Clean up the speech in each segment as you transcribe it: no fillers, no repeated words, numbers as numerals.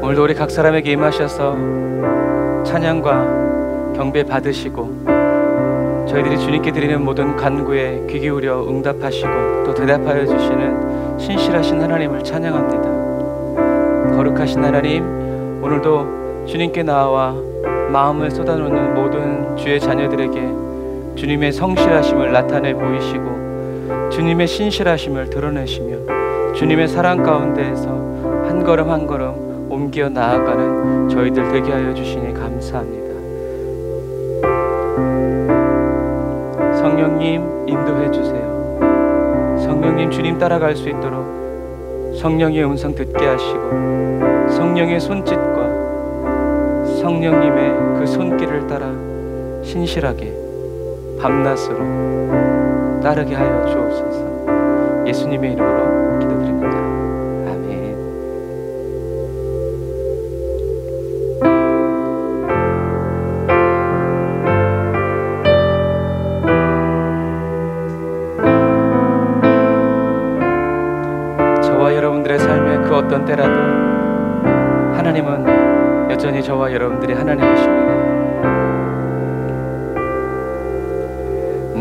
오늘도 우리 각 사람에게 임하셔서 찬양과 경배 받으시고 저희들이 주님께 드리는 모든 간구에 귀 기울여 응답하시고 또 대답하여 주시는 신실하신 하나님을 찬양합니다. 거룩하신 하나님, 오늘도 주님께 나와 마음을 쏟아놓는 모든 주의 자녀들에게 주님의 성실하심을 나타내 보이시고 주님의 신실하심을 드러내시며 주님의 사랑 가운데에서 한 걸음 한 걸음 옮겨 나아가는 저희들 되게 하여 주시니 감사합니다. 성령님 인도해 주세요. 성령님 주님 따라갈 수 있도록 성령의 음성 듣게 하시고 성령의 손짓과 성령님의 그 손길을 따라 신실하게 밤낮으로 따르게 하여 주옵소서. 예수님의 이름으로 기도드립니다. 아멘. 저와 여러분들의 삶의 그 어떤 때라도 하나님은 여전히 저와 여러분들이 하나님이십니다.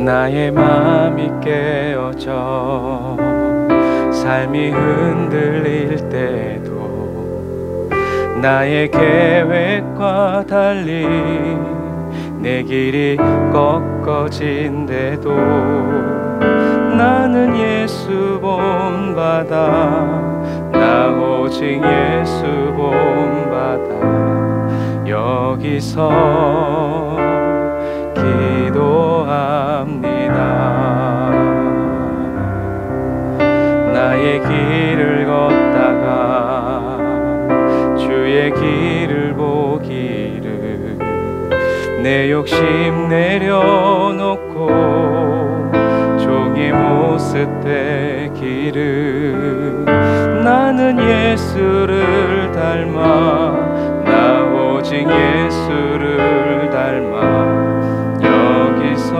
나의 마음이 깨어져 삶이 흔들릴 때도 나의 계획과 달리 내 길이 꺾어진데도 나는 예수 본받아 나 오직 예수 본받아 여기서 기도합니다. 나의 길을 걷다가 주의 길을 보기를 내 욕심 내려놓고 종의 모습 되기를 나는 예수를 닮아 나 오직 예수를 닮아 여기서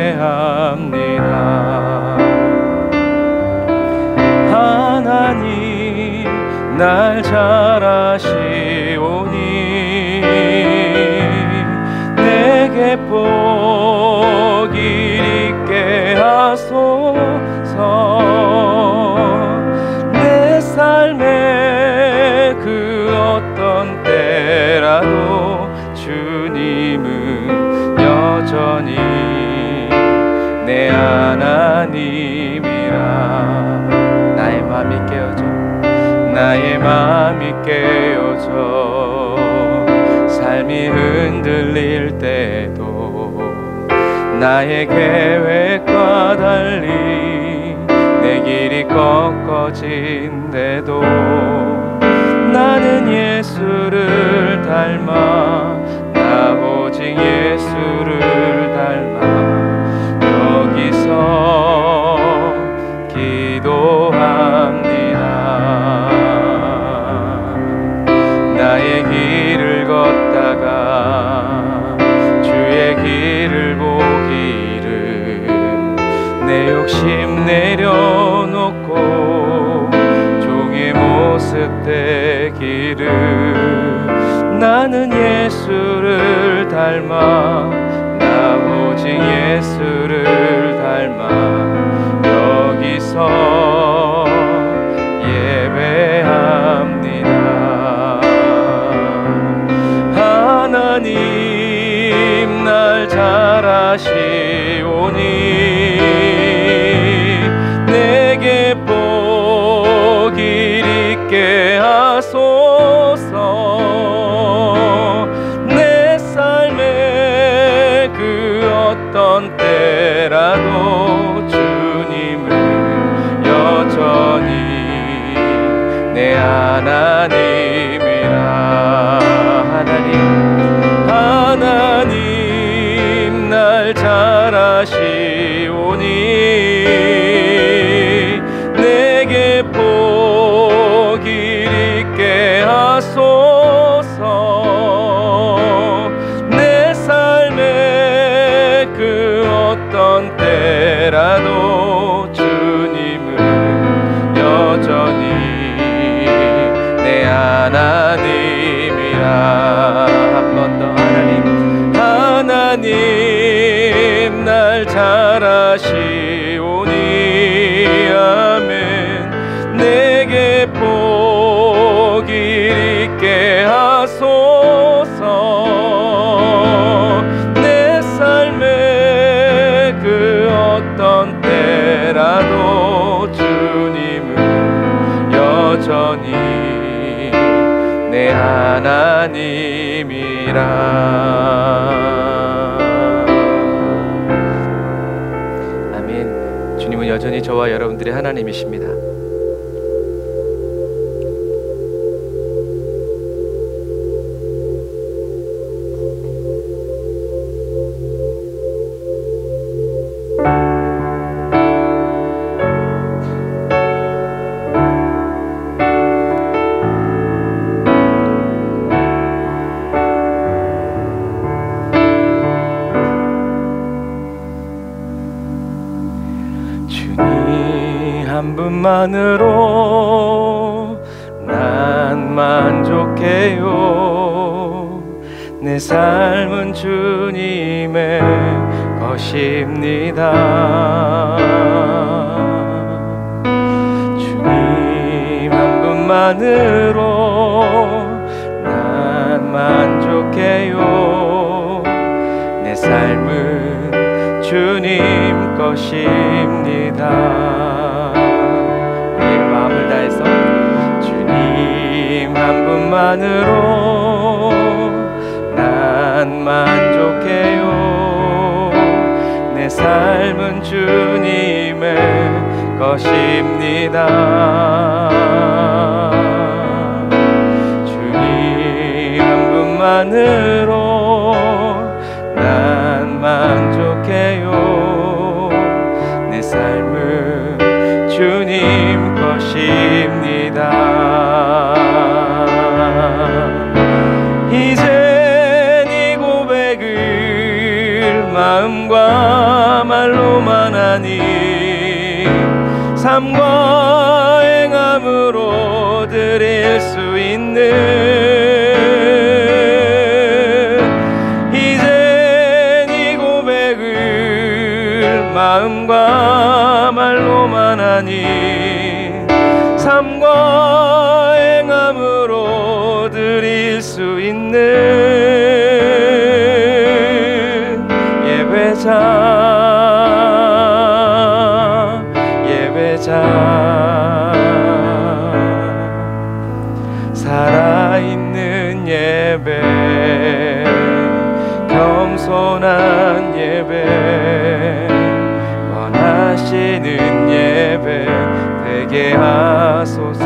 예배합니다. 하나님 날 잘 아시오니 내게 복을 있게 하소서. 내 삶의 그 어떤 때라도 주님은 여전히 내 하나님이라. 나의 마음이 깨어져 나의 마음이 깨어져 삶이 흔들릴 때도 나의 계획과 달리 내 길이 꺾어진데도 나는 예수를 닮아 나 오직 예수를 닮아 여기서 기도합니다. 나의 길을 걷다가 주의 길을 보기를 내 욕심 내려놓고 종의 모습 되기를 나는 예수를 닮아 나 오직 예수를 닮아 여기서 예배합니다. 하나님 날 잘 아시오니 내게 복을 있게 하소서. 내 삶의 그 어떤 때라도 주님은 여전히 내 하나님이라. 하나님 날 잘 아시오니 내게 복을 있게 하소서. 내 삶의 그 어떤 때라도 주님은 여전히 내 하나님이라. 아멘. 주님은 여전히 저와 여러분들의 하나님이십니다. 한 분만으로 난 만족해요. 내 삶은 주님의 것입니다. 주님 한 분만으로 난 만족해요. 내 삶은 주님 것입니다. 마음을 다해서 주님 한 분만으로 난 만족해요. 내 삶은 주님의 것입니다. 주님 한 분만으로 난 만족해요. 내 삶은 주님 것입니다. 이젠 이 고백을 마음과 말로만 하니 삶과 행함으로 드릴 수 있는, 이젠 이 고백을 마음과 말로만 하니 삶과 행함으로 드릴 수 있는 예배자 살아있는 예배, 겸손한 예배, 원하시는 예배 되게 하소서.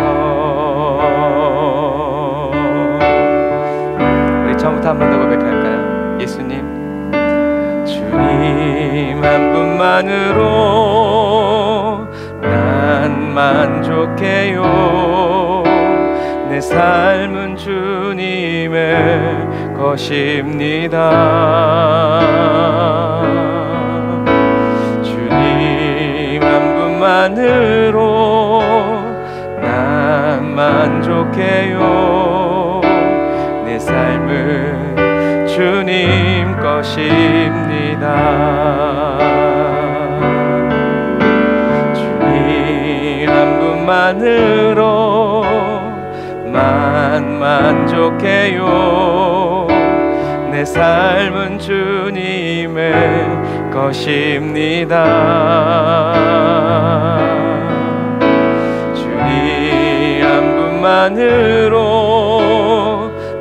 우리 처음부터 한 번 더 고백할까요? 예수님, 주님 한 분만으로 난 만족해요. 내 삶은 주님의 것입니다. 주님 한 분만으로 난 만족해요. 내 삶은 주님 것입니다. 주님 한 분만으로 난 만족해요. 내 삶은 주님의 것입니다. 주님 한 분만으로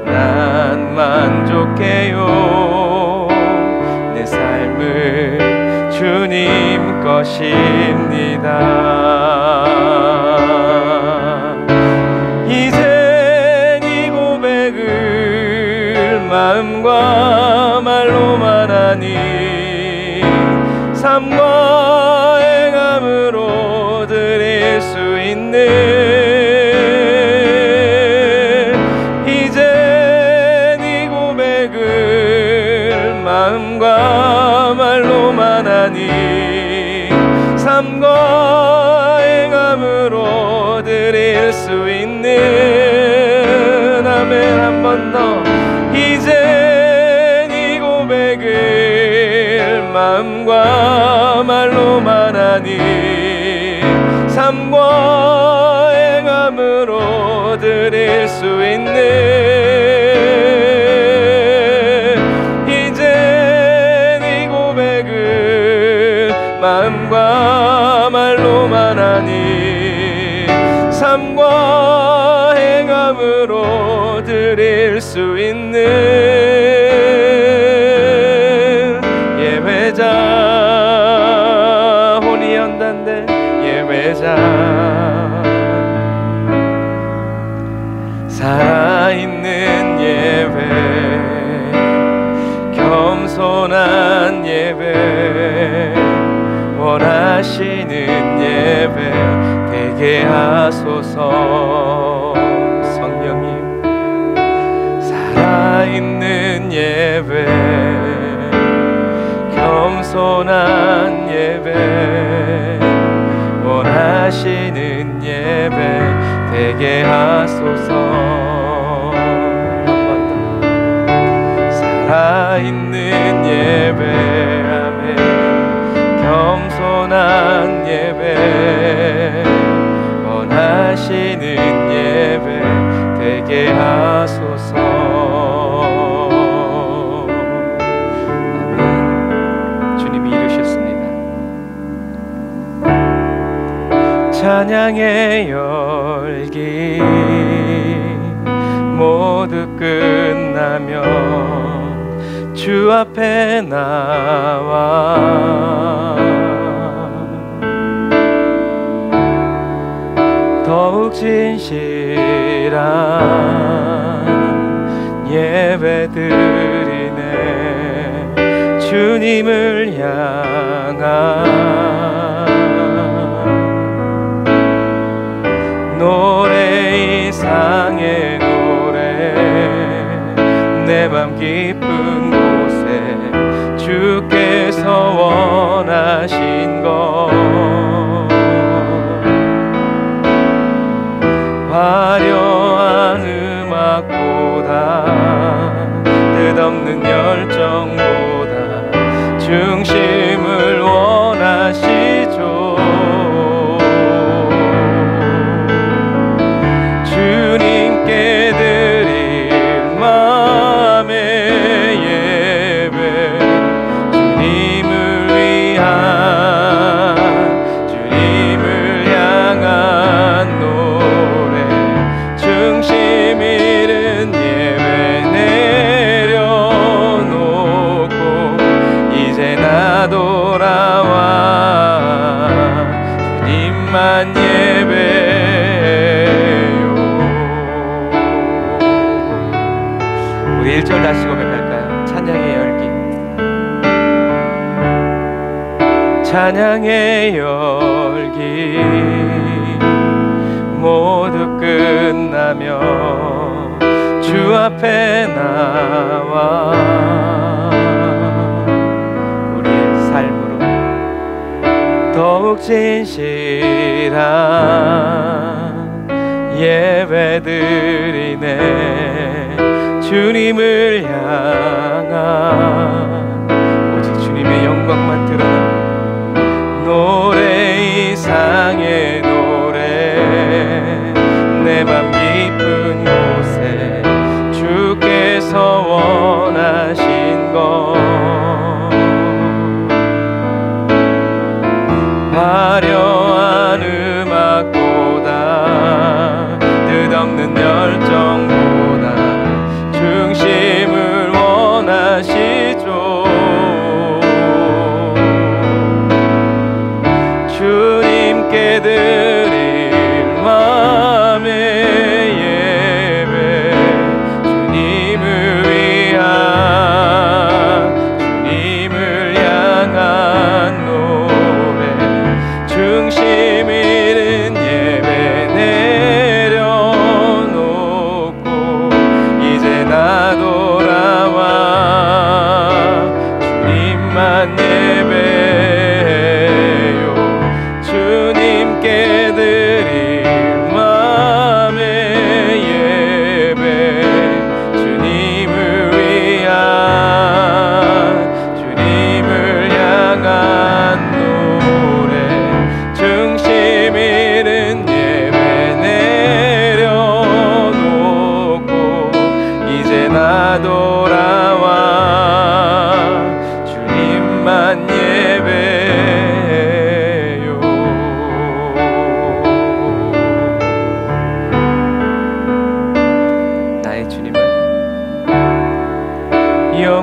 난 만족해요. 내 삶은 주님 것입니다. 이젠 이 고백을 마음과 말로만 하니 삶과 행함으로 드릴 수 있는, 이젠 이 고백을 마음과 말로만 하니 삶과 행함으로 드릴 수 있는, 아멘. 한 번 더. 이젠 이 고백을 마음과 말로만 하니 삶과 행함으로 드릴 수 있는, 이젠 이 고백을 마음과 말로만 하니 삶과 드릴 수 있는 예배자, 혼이 연단된 예배자, 살아있는 예배, 겸손한 예배, 원하시는 예배 되게 하소서. 성령님, 살아있는 예배, 겸손한 예배, 원하시는 예배 되게 하소서. 한 번 더. 살아있는 예배, 아멘. 겸손한 예배, 원하시는 예배 되게 하소서. 아멘. 주님이 이루셨습니다. 찬양의 열기 모두 끝나면 주 앞에 나와 더욱 진실한 예배 드리네. 주님을 향한 노래 이상의 노래, 내 맘 깊은 곳에 주께서 원하신 것, 화려한 음악보다 뜻없는 열정보다 중심을 원하시죠. 주님께 드릴 마음의 예배, 주님을 위한, 주님을 향한 노래, 중심 잃은 예배 내려놓고 이제 나 돌아와 주님만 예배요. 우리 1절 다시 고백할까요? 찬양의 열기, 찬양의 열기 모두 끝나면 주 앞에 나와 우리의 삶으로 더욱 진실한 예배 드리네. 주님을 향한 오직 주님의 영광만 드러나는 노래 이상의 노래, 내 맘 깊은 곳에 주께서 원하신 것, 화려한 음악보다 뜻없는 열정보다 중심을 원하시죠. 주님께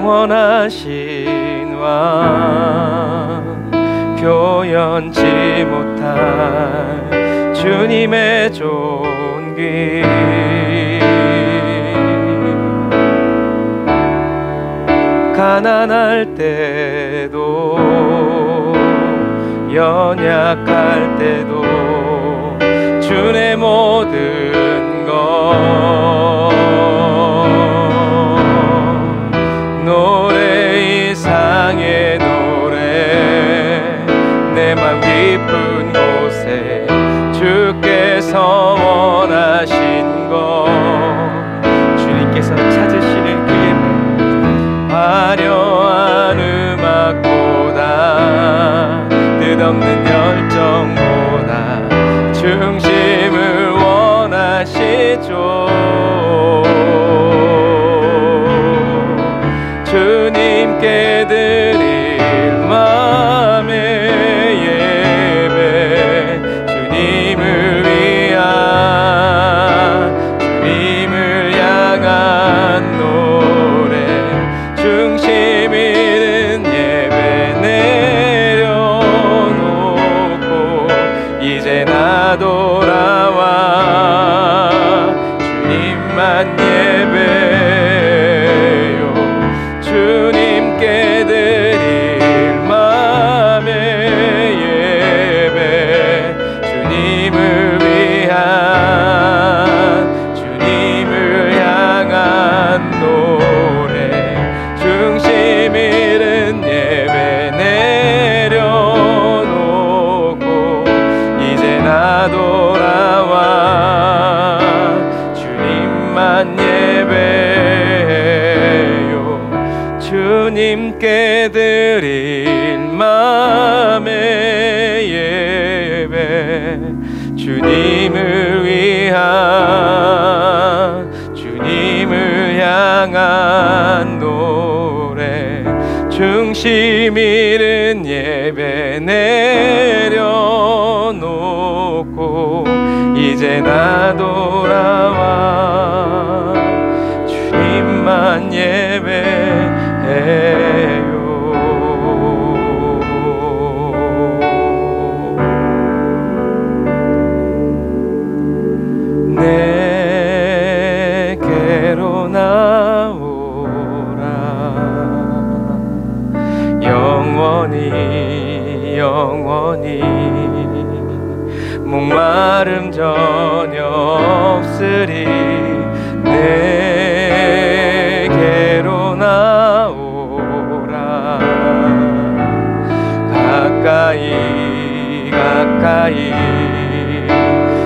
영원하신 왕, 표현치 못할 주님의 존귀, 가난할 때도 연약할 때도 주의 모든 것 노래 이상의 노래 내 맘 깊은 곳에 주께서 원하신 것 주님께서 찾으시는 그 예배 화려한 음악보다 뜻없는 열정보다 중심을 원하시죠. 주님께 드릴 마음의 예배 주님을 위한 주님을 향한 노래 중심 있는 예배 내려놓고 이제 나 돌아와 주님만 예배요 주님께 드릴 마음의 예배 주님을 위한 주님을 향한 노래 중심 잃은 예배 내려놓고 이제 나 돌아와 주님만 예배요 주님께 드릴 마음의 예배 주님을 위한 주님을 향한 노래 중심 잃은 예배 내려놓고 이제 나 돌아와 주님만 예배해요. 내게로 나오라 영원히 영원히 목마름 전혀 없으리 내게로 나오라 가까이 가까이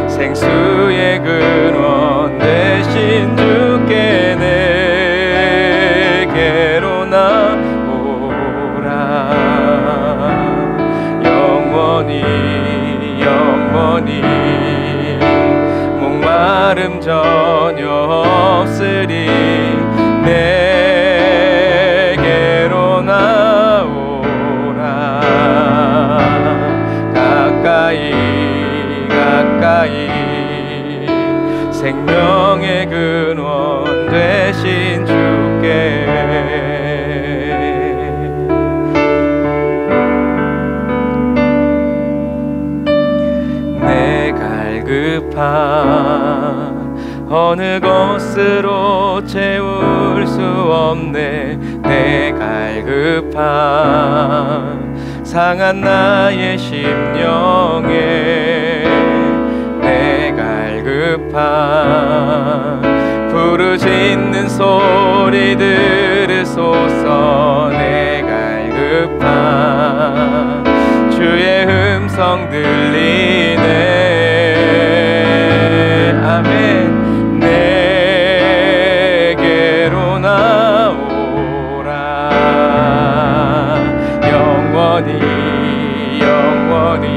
생수의 근원 되신 주께 내게로 나오라 영원히 영원히 목마름 전혀 없으리 내게로 나오라 가까이 가까이 생명의 근원 되신 주께 내 갈급한 어느 것으로 채울 수 없네 내 갈급한 상한 나의 심령에 내 갈급한 부르짖는 소리 들으소서 내 갈급한 주의 음성 들리네 아멘 내게로 나오라 영원히 영원히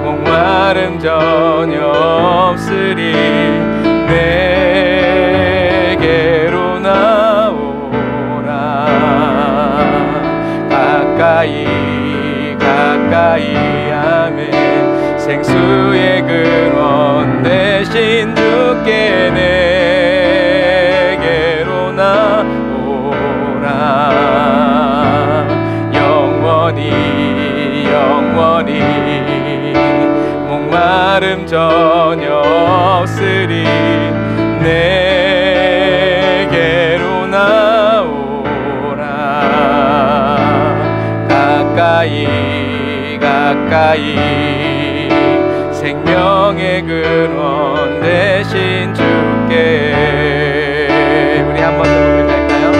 목마름 전혀 없으리 내게로 나오라 가까이 가까이 아멘 생수의 근원 되신 주께 내게로 나오라 목마름 전혀 없으리. 내게로 나오라. 가까이 가까이 생명의 근원 되신 주께. 우리 한 번 더 고백할까요?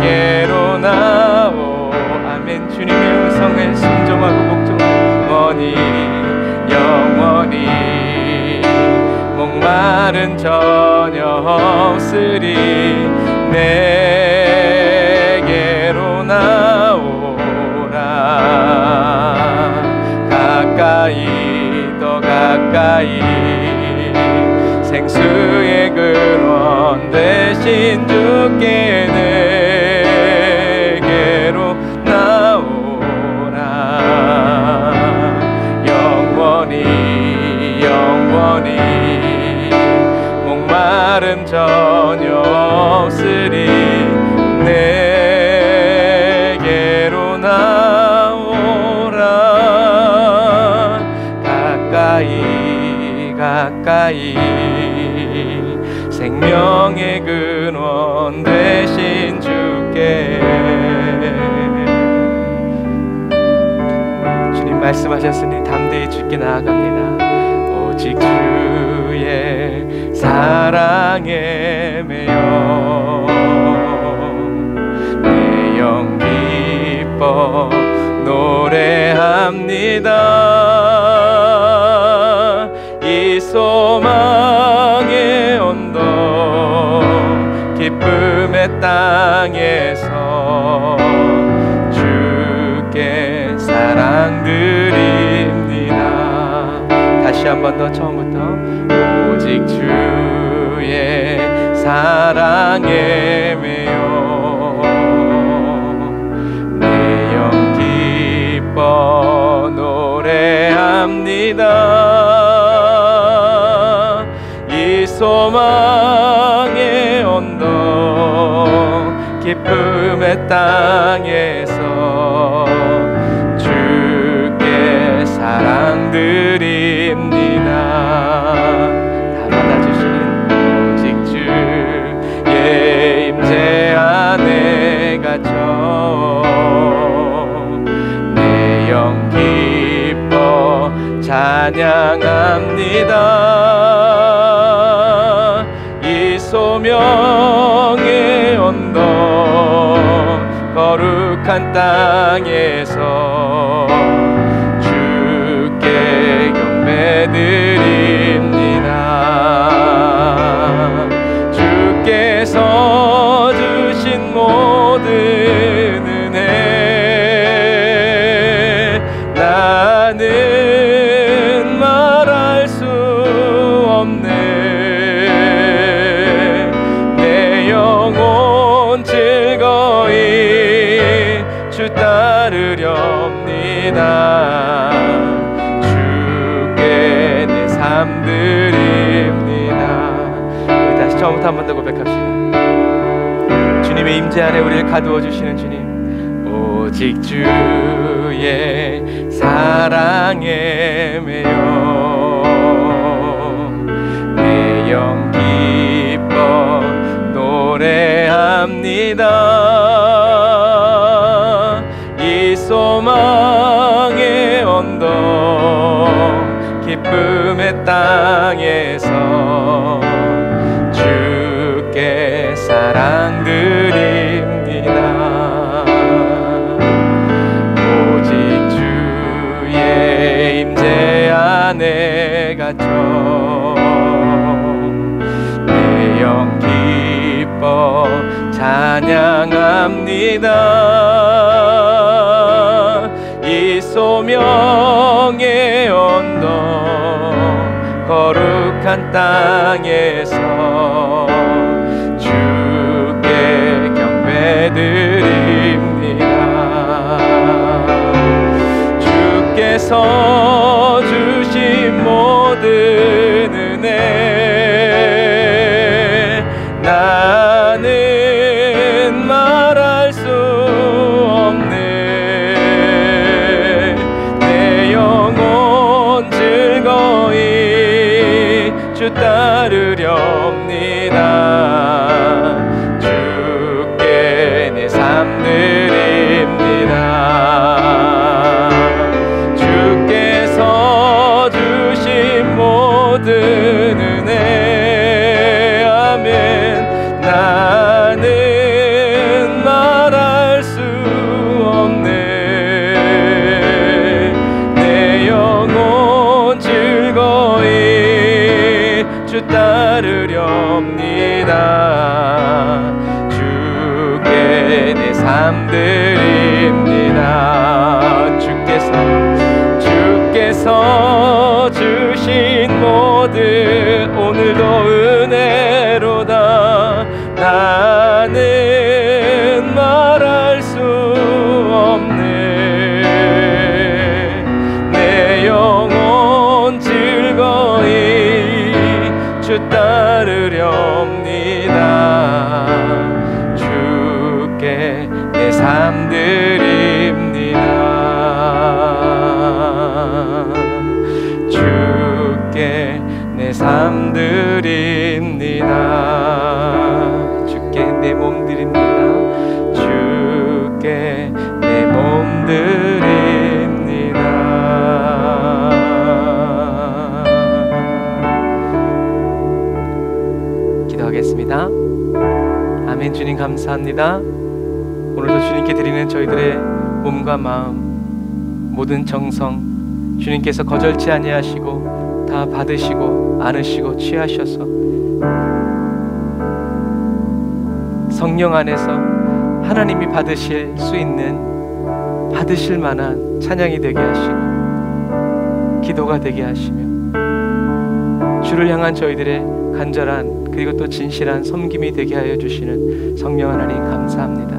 내게로 나오. 아멘. 주님의 음성을 순종하고 복종하니 영원히 목마른 전혀 없으리. 내게로 나오라. 가까이 더 가까이 생수의 근원 되신 주께 내게로 나오라. 영원히 영원히 목마름 전혀 없으리. 내게로 나오라. 가까이 가까이 생명의 근원 되신 주께. 주님 말씀하셨으니 담대히 주께 나아갑니다. 오직 주의 사랑에 매여 내 영 기뻐 노래합니다. 이 소망의 언덕 기쁨의 땅에서 주께 사랑드립니다. 다시 한 번 더 처음부터. 오직 주의 사랑에 매여 내 영 기뻐 노래합니다. 이 소망의 언덕 기쁨의 땅에서 주께 사랑드립니다. 다 받아주시는 오직 주의 임재 안에 갇혀 내 영 기뻐 찬양합니다. 이 소명의 언덕 거룩한 땅에서 주께 경배드립니다. 주께서 주신 모든 은혜 나는 말할 수 없네. 내 영혼 즐거이 주 따르렵니다. 주께 내 삶 드립니다. 우리 다시 처음부터 한 번 더 고백합시다. 주님의 임재 안에 우리를 가두어 주시는 주님. 오직 주의 사랑에 매여 내 영 기뻐 노래합니다. 이 소망의 언덕 기쁨의 땅에서 주께 사랑드립니다. 오직 주의 임재 안에 갇혀 내 영 기뻐 찬양합니다. 이 소명의 언덕 거룩한 땅에서 주께 경배드립니다. 주께서 주신 모든 은혜 나는 말할 수 없네. 내 영혼 주 따르렵니다. 주께 내 삶 드립니다. 주께서 주신 모든 은혜, 아멘. 나는 말할 수 없네. 내 영혼 즐거이 주 따르렵니다. 주께 내 삶 드립니다. 주께서 주신 모든 오늘도 은혜로다. 나는 말할 수 없네. 내 영혼 즐거이 주 따르렵니다. 주께 내 삶 드립니다. 주께 내 삶 드립니다. 주께 내 몸 드립니다. 주께 내 몸 드립니다. 기도하겠습니다. 아멘. 주님 감사합니다. 오늘도 주님께 드리는 저희들의 몸과 마음, 모든 정성 주님께서 거절치 아니하시고 다 받으시고 안으시고 취하셔서 성령 안에서 하나님이 받으실 수 있는, 받으실 만한 찬양이 되게 하시고 기도가 되게 하시며 주를 향한 저희들의 간절한 그리고 또 진실한 섬김이 되게 하여 주시는 성령 하나님 감사합니다.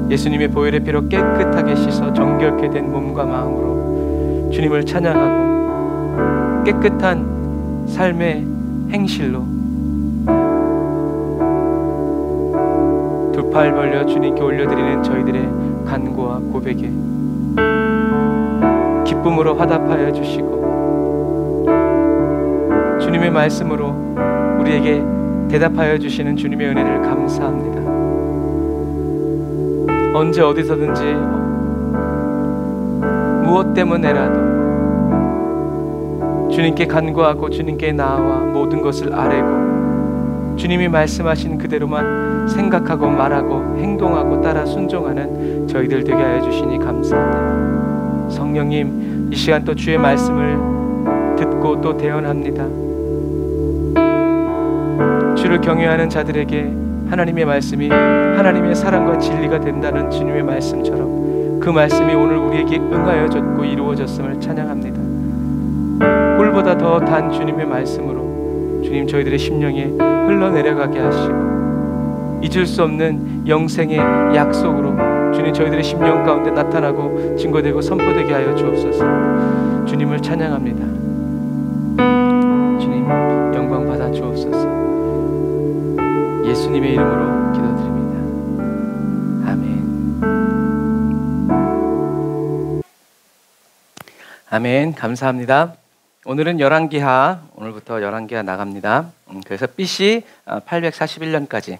예수님의 보혈의 피로 깨끗하게 씻어 정결케 된 몸과 마음으로 주님을 찬양하고 깨끗한 삶의 행실로 두 팔 벌려 주님께 올려드리는 저희들의 간구와 고백에 기쁨으로 화답하여 주시고 주님의 말씀으로 우리에게 대답하여 주시는 주님의 은혜를 감사합니다. 언제 어디서든지 무엇 때문에라도 주님께 간구하고 주님께 나아와 모든 것을 아뢰고 주님이 말씀하신 그대로만 생각하고 말하고 행동하고 따라 순종하는 저희들 되게 하여 주시니 감사합니다. 성령님, 이 시간 또 주의 말씀을 듣고 또 대언합니다. 주를 경외하는 자들에게 하나님의 말씀이 하나님의 사랑과 진리가 된다는 주님의 말씀처럼 그 말씀이 오늘 우리에게 응하여졌고 이루어졌음을 찬양합니다. 꿀보다 더 단 주님의 말씀으로 주님 저희들의 심령에 흘러내려가게 하시고 잊을 수 없는 영생의 약속으로 주님 저희들의 심령 가운데 나타나고 증거되고 선포되게 하여 주옵소서. 주님을 찬양합니다. 주님 영광 받아 주옵소서. 예수님의 이름으로 기도드립니다. 아멘. 아멘. 감사합니다. 오늘은 열왕기하, 오늘부터 열왕기하 나갑니다. 그래서 BC 841년까지.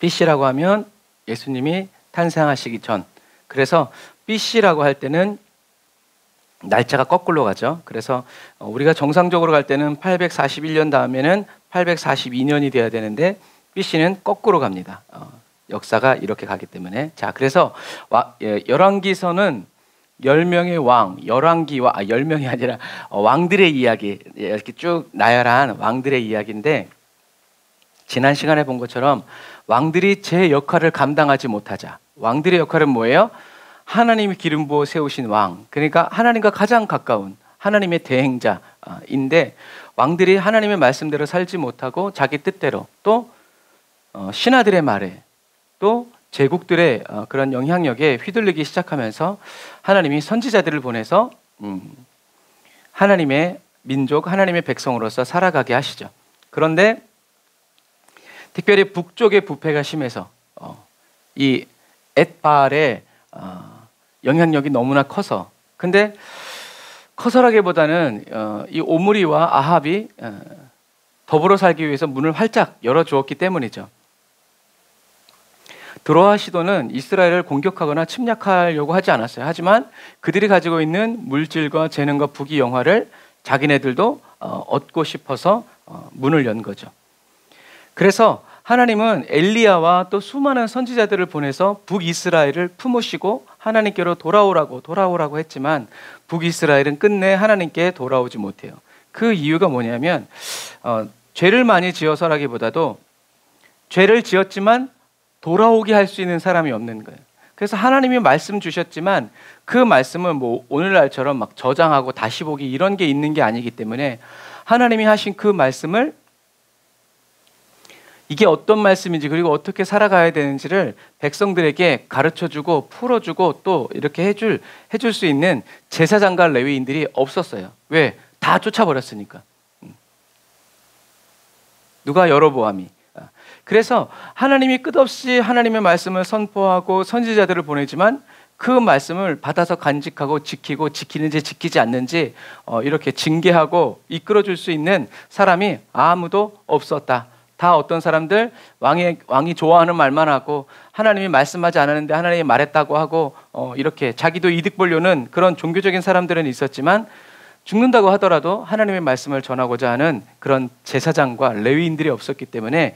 BC라고 하면 예수님이 탄생하시기 전. 그래서 BC라고 할 때는 날짜가 거꾸로 가죠. 그래서 우리가 정상적으로 갈 때는 841년 다음에는 842년이 돼야 되는데 BC는 거꾸로 갑니다. 역사가 이렇게 가기 때문에. 자, 그래서 열왕기서는 10명의 왕, 열왕기와 10명이 아니라 왕들의 이야기, 이렇게 쭉 나열한 왕들의 이야기인데 지난 시간에 본 것처럼 왕들이 제 역할을 감당하지 못하자. 왕들의 역할은 뭐예요? 하나님이 기름 부어 세우신 왕, 그러니까 하나님과 가장 가까운 하나님의 대행자인데 왕들이 하나님의 말씀대로 살지 못하고 자기 뜻대로 또 신하들의 말에 또 제국들의 그런 영향력에 휘둘리기 시작하면서 하나님이 선지자들을 보내서 하나님의 민족, 하나님의 백성으로서 살아가게 하시죠. 그런데 특별히 북쪽의 부패가 심해서 이 엣바알의 영향력이 너무나 커서, 근데 커서라기보다는 이 오므리와 아합이 더불어 살기 위해서 문을 활짝 열어주었기 때문이죠. 드로아 시도는 이스라엘을 공격하거나 침략하려고 하지 않았어요. 하지만 그들이 가지고 있는 물질과 재능과 부귀 영화를 자기네들도 얻고 싶어서 문을 연 거죠. 그래서 하나님은 엘리야와 또 수많은 선지자들을 보내서 북이스라엘을 품으시고 하나님께로 돌아오라고 했지만 북이스라엘은 끝내 하나님께 돌아오지 못해요. 그 이유가 뭐냐면 죄를 많이 지어서라기보다도 죄를 지었지만 돌아오게 할 수 있는 사람이 없는 거예요. 그래서 하나님이 말씀 주셨지만 그 말씀은 뭐 오늘날처럼 막 저장하고 다시 보기 이런 게 있는 게 아니기 때문에 하나님이 하신 그 말씀을 이게 어떤 말씀인지 그리고 어떻게 살아가야 되는지를 백성들에게 가르쳐주고 풀어주고 또 이렇게 해줄 수 있는 제사장과 레위인들이 없었어요. 왜? 다 쫓아버렸으니까. 누가 여로보암이. 그래서 하나님이 끝없이 하나님의 말씀을 선포하고 선지자들을 보내지만 그 말씀을 받아서 간직하고 지키고 지키는지 지키지 않는지 이렇게 징계하고 이끌어줄 수 있는 사람이 아무도 없었다. 다 어떤 사람들 왕이 좋아하는 말만 하고 하나님이 말씀하지 않았는데 하나님이 말했다고 하고 이렇게 자기도 이득 보려는 그런 종교적인 사람들은 있었지만 죽는다고 하더라도 하나님의 말씀을 전하고자 하는 그런 제사장과 레위인들이 없었기 때문에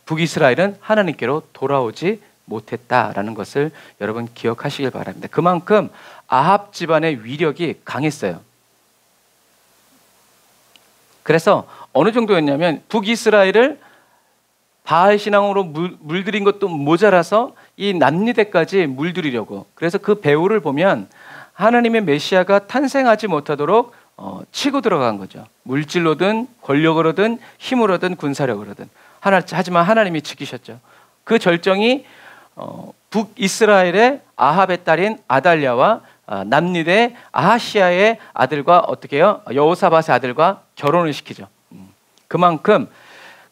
북이스라엘은 하나님께로 돌아오지 못했다라는 것을 여러분 기억하시길 바랍니다. 그만큼 아합 집안의 위력이 강했어요. 그래서 어느 정도였냐면 북이스라엘을 바알 신앙으로 물들인 것도 모자라서 이 남유대까지 물들이려고. 그래서 그 배후를 보면 하나님의 메시아가 탄생하지 못하도록 치고 들어간 거죠. 물질로든 권력으로든 힘으로든 군사력으로든. 하지만 하나님이 지키셨죠. 그 절정이 북이스라엘의 아합의 딸인 아달랴와 남유대 아하시아의 아들과 어떻게 해요? 여호사밧의 아들과 결혼을 시키죠. 그만큼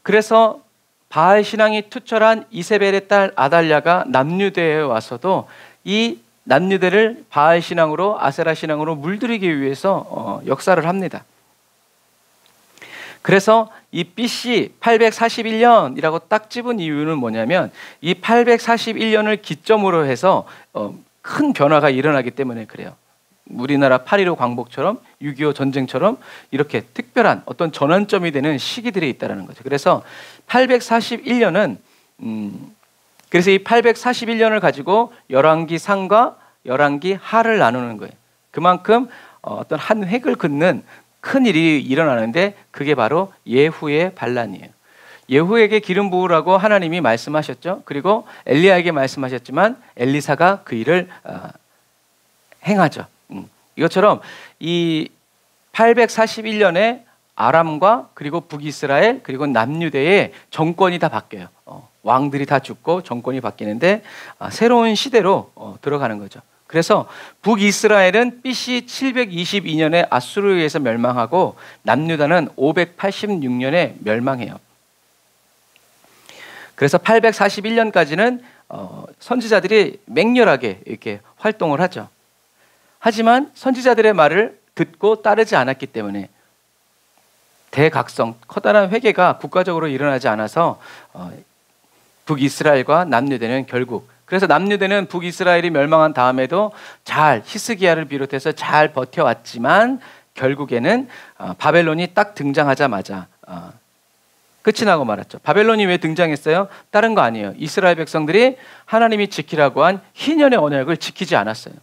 그래서 바알 신앙이 투철한 이세벨의 딸 아달랴가 남유대에 와서도 이 남유대를 바알 신앙으로 아세라 신앙으로 물들이기 위해서 역사를 합니다. 그래서 이 BC 841년이라고 딱 집은 이유는 뭐냐면 이 841년을 기점으로 해서 큰 변화가 일어나기 때문에 그래요. 우리나라 8.15 광복처럼 6.25 전쟁처럼 이렇게 특별한 어떤 전환점이 되는 시기들이 있다는 거죠. 그래서 841년은 그래서 이 841년을 가지고 열왕기 상과 열왕기 하를 나누는 거예요. 그만큼 어떤 한 획을 긋는 큰 일이 일어나는데 그게 바로 예후의 반란이에요. 예후에게 기름 부으라고 하나님이 말씀하셨죠. 그리고 엘리야에게 말씀하셨지만 엘리사가 그 일을 행하죠. 이것처럼 이 841년에 아람과 그리고 북이스라엘 그리고 남유대의 정권이 다 바뀌어요. 왕들이 다 죽고 정권이 바뀌는데 새로운 시대로 들어가는 거죠. 그래서 북이스라엘은 BC 722년에 아수르에 의해서 멸망하고 남유다는 586년에 멸망해요. 그래서 841년까지는 선지자들이 맹렬하게 이렇게 활동을 하죠. 하지만 선지자들의 말을 듣고 따르지 않았기 때문에 대각성, 커다란 회개가 국가적으로 일어나지 않아서 북이스라엘과 남유대는 결국 그래서 남유대는 북이스라엘이 멸망한 다음에도 잘 히스기야를 비롯해서 잘 버텨왔지만 결국에는 바벨론이 딱 등장하자마자 끝이 나고 말았죠. 바벨론이 왜 등장했어요? 다른 거 아니에요. 이스라엘 백성들이 하나님이 지키라고 한 희년의 언약을 지키지 않았어요.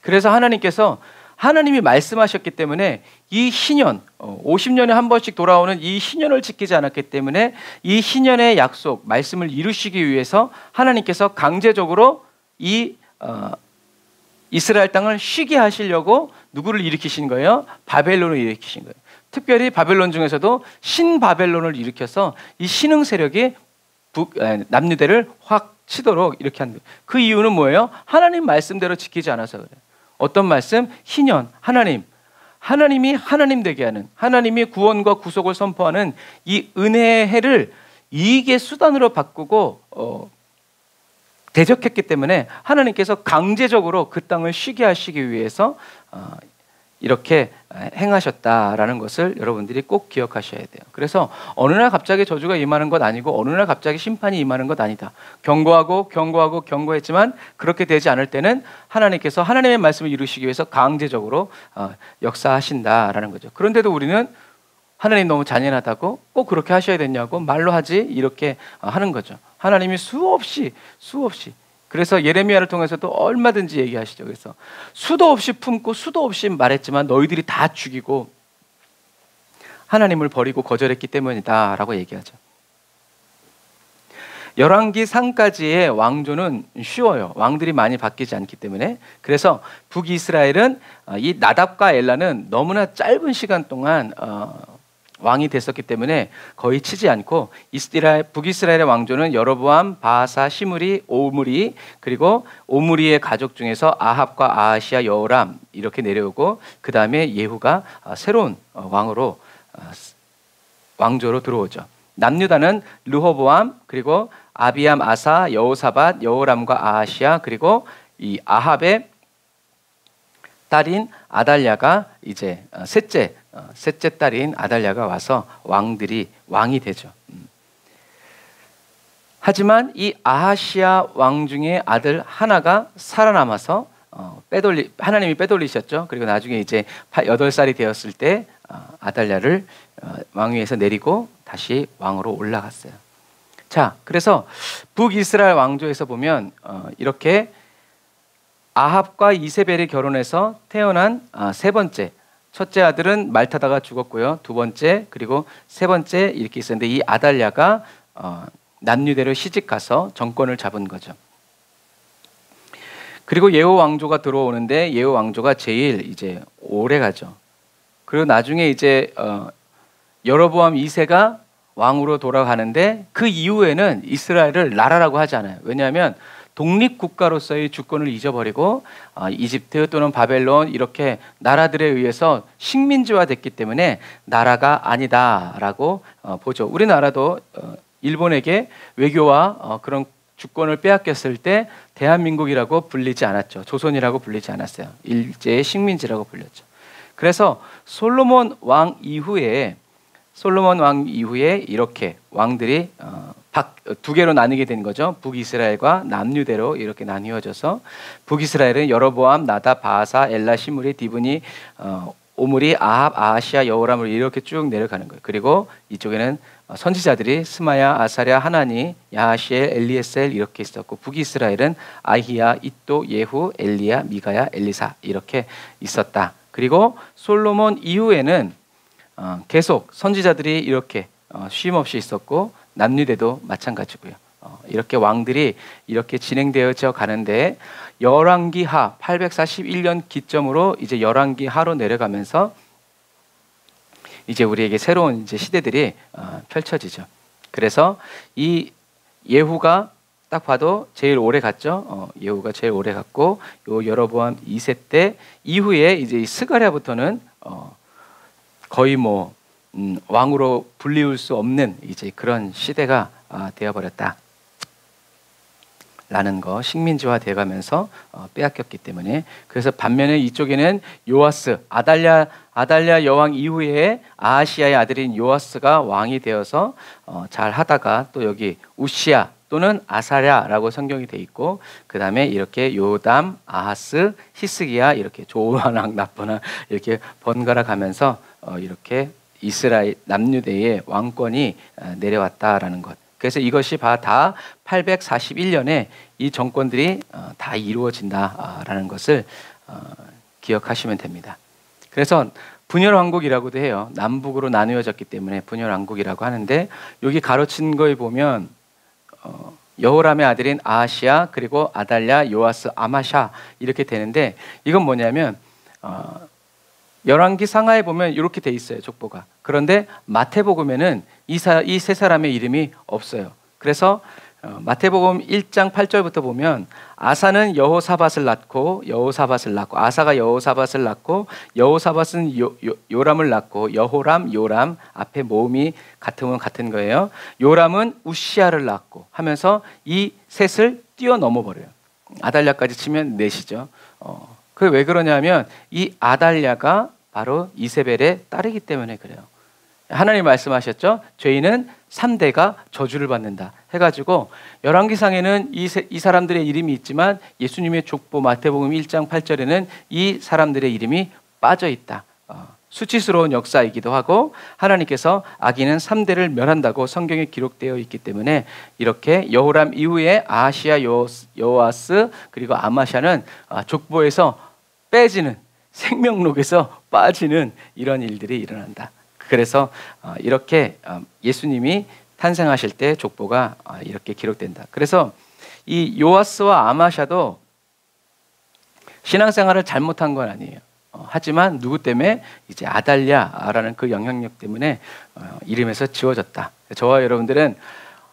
그래서 하나님께서 하나님이 말씀하셨기 때문에 이 희년 50년에 한 번씩 돌아오는 이 희년을 지키지 않았기 때문에 이 희년의 약속 말씀을 이루시기 위해서 하나님께서 강제적으로 이 이스라엘 땅을 쉬게 하시려고 누구를 일으키신 거예요? 바벨론을 일으키신 거예요. 특별히 바벨론 중에서도 신바벨론을 일으켜서 이 신흥 세력이 남유대를 확 치도록 이렇게 한 거예요. 그 이유는 뭐예요? 하나님 말씀대로 지키지 않아서 그래요. 어떤 말씀? 희년, 하나님이 하나님 되게 하는 하나님이 구원과 구속을 선포하는 이 은혜의 해를 이익의 수단으로 바꾸고 대적했기 때문에 하나님께서 강제적으로 그 땅을 쉬게 하시기 위해서 이렇게 행하셨다라는 것을 여러분들이 꼭 기억하셔야 돼요. 그래서 어느 날 갑자기 저주가 임하는 것 아니고 어느 날 갑자기 심판이 임하는 것 아니다. 경고하고 경고하고 경고했지만 그렇게 되지 않을 때는 하나님께서 하나님의 말씀을 이루시기 위해서 강제적으로 역사하신다라는 거죠. 그런데도 우리는 하나님 너무 잔인하다고 꼭 그렇게 하셔야 되냐고 말로 하지 이렇게 하는 거죠. 하나님이 수없이 그래서 예레미야를 통해서도 얼마든지 얘기하시죠. 그래서 수도 없이 품고 수도 없이 말했지만 너희들이 다 죽이고 하나님을 버리고 거절했기 때문이다 라고 얘기하죠. 열왕기 상까지의 왕조는 쉬워요. 왕들이 많이 바뀌지 않기 때문에. 그래서 북이스라엘은 이 나답과 엘라는 너무나 짧은 시간 동안 왕이 됐었기 때문에 거의 치지 않고 북이스라엘의 왕조는 여로보암, 바하사, 시므리, 오므리, 그리고 오므리의 가족 중에서 아합과 아하시아, 여호람 이렇게 내려오고 그 다음에 예후가 새로운 왕조로 들어오죠. 남유다는 르호보암, 그리고 아비암, 아사, 여호사밧, 여호람과 아하시아, 그리고 이 아합의 딸인 아달랴가 이제 셋째 딸인 아달랴가 와서 왕이 되죠. 하지만 이 아하시아 왕 중에 아들 하나가 살아남아서 하나님이 빼돌리셨죠. 그리고 나중에 이제 8살이 되었을 때 아달랴를 왕위에서 내리고 다시 왕으로 올라갔어요. 자, 그래서 북이스라엘 왕조에서 보면 이렇게 아합과 이세벨이 결혼해서 태어난 세 번째, 첫째 아들은 말 타다가 죽었고요. 두 번째 그리고 세 번째 이렇게 있었는데 이 아달랴가 남유대로 시집 가서 정권을 잡은 거죠. 그리고 예후 왕조가 들어오는데 예후 왕조가 제일 이제 오래 가죠. 그리고 나중에 이제 여로보암 2세가 왕으로 돌아가는데 그 이후에는 이스라엘을 나라라고 하지 않아요. 왜냐하면 독립국가로서의 주권을 잊어버리고 이집트 또는 바벨론 이렇게 나라들에 의해서 식민지화됐기 때문에 나라가 아니다라고 보죠. 우리나라도 일본에게 외교와 그런 주권을 빼앗겼을 때 대한민국이라고 불리지 않았죠. 조선이라고 불리지 않았어요. 일제의 식민지라고 불렸죠. 그래서 솔로몬 왕 이후에 이렇게 왕들이 두 개로 나뉘게 된 거죠. 북이스라엘과 남유대로 이렇게 나뉘어져서 북이스라엘은 여로보암, 나답, 바하사, 엘라, 시므리, 디브니, 오므리, 아합, 아하시아, 여호람을 이렇게 쭉 내려가는 거예요. 그리고 이쪽에는 선지자들이 스마야, 아사랴, 하나니, 야하시엘, 엘리에셀 이렇게 있었고 북이스라엘은 아히야, 잇도, 예후, 엘리야, 미가야, 엘리사 이렇게 있었다. 그리고 솔로몬 이후에는 계속 선지자들이 이렇게 쉼 없이 있었고 남유대도 마찬가지고요. 이렇게 왕들이 이렇게 진행되어져 가는데 열왕기하 841년 기점으로 이제 열왕기하로 내려가면서 이제 우리에게 새로운 이제 시대들이 펼쳐지죠. 그래서 이 예후가 딱 봐도 제일 오래 갔죠. 예후가 제일 오래 갔고 요 여로보암 2세 때 이후에 이제 이 스가랴부터는 거의 왕으로 불리울 수 없는 이제 그런 시대가 되어버렸다. 라는 거 식민지화 돼가면서 빼앗겼기 때문에 그래서 반면에 이쪽에는 요아스 아달랴 여왕 이후에 아하시아의 아들인 요아스가 왕이 되어서 잘 하다가 또 여기 우시야 또는 아사랴라고 성경이 돼 있고 그 다음에 이렇게 요담, 아하스, 히스기야 이렇게 좋으나 나쁘나 이렇게 번갈아 가면서 이렇게 이스라엘 남유대의 왕권이 내려왔다라는 것. 그래서 이것이 다 841년에 이 정권들이 다 이루어진다라는 것을 기억하시면 됩니다. 그래서 분열왕국이라고도 해요. 남북으로 나누어졌기 때문에 분열왕국이라고 하는데 여기 가로친 거에 보면 여호람의 아들인 아하시아 그리고 아달랴, 요아스, 아마샤 이렇게 되는데 이건 뭐냐면 열왕기 상하에 보면 이렇게 돼 있어요. 족보가. 그런데 마태복음에는 이 세 사람의 이름이 없어요. 그래서 마태복음 1장 8절부터 보면 아사는 여호사밧을 낳고 아사가 여호사밧을 낳고 여호사밧은 요람을 낳고 여호람, 요람 앞에 모음이 같으면 같은 거예요. 요람은 우시야를 낳고 하면서 이 셋을 뛰어넘어 버려요. 아달랴까지 치면 넷이죠. 그게 왜 그러냐면 이 아달랴가 바로 이세벨의 딸이기 때문에 그래요. 하나님 말씀하셨죠. 죄인은 3대가 저주를 받는다 해가지고 열왕기상에는 이 사람들의 이름이 있지만 예수님의 족보 마태복음 1장 8절에는 이 사람들의 이름이 빠져 있다. 수치스러운 역사이기도 하고 하나님께서 악인은 3대를 멸한다고 성경에 기록되어 있기 때문에 이렇게 여호람 이후에 아하시아, 여호아스 그리고 아마샤는 족보에서 빼지는, 생명록에서 빠지는 이런 일들이 일어난다. 그래서 이렇게 예수님이 탄생하실 때 족보가 이렇게 기록된다. 그래서 이 요아스와 아마샤도 신앙생활을 잘못한 건 아니에요. 하지만 누구 때문에? 이제 아달랴라는 그 영향력 때문에 이름에서 지워졌다. 저와 여러분들은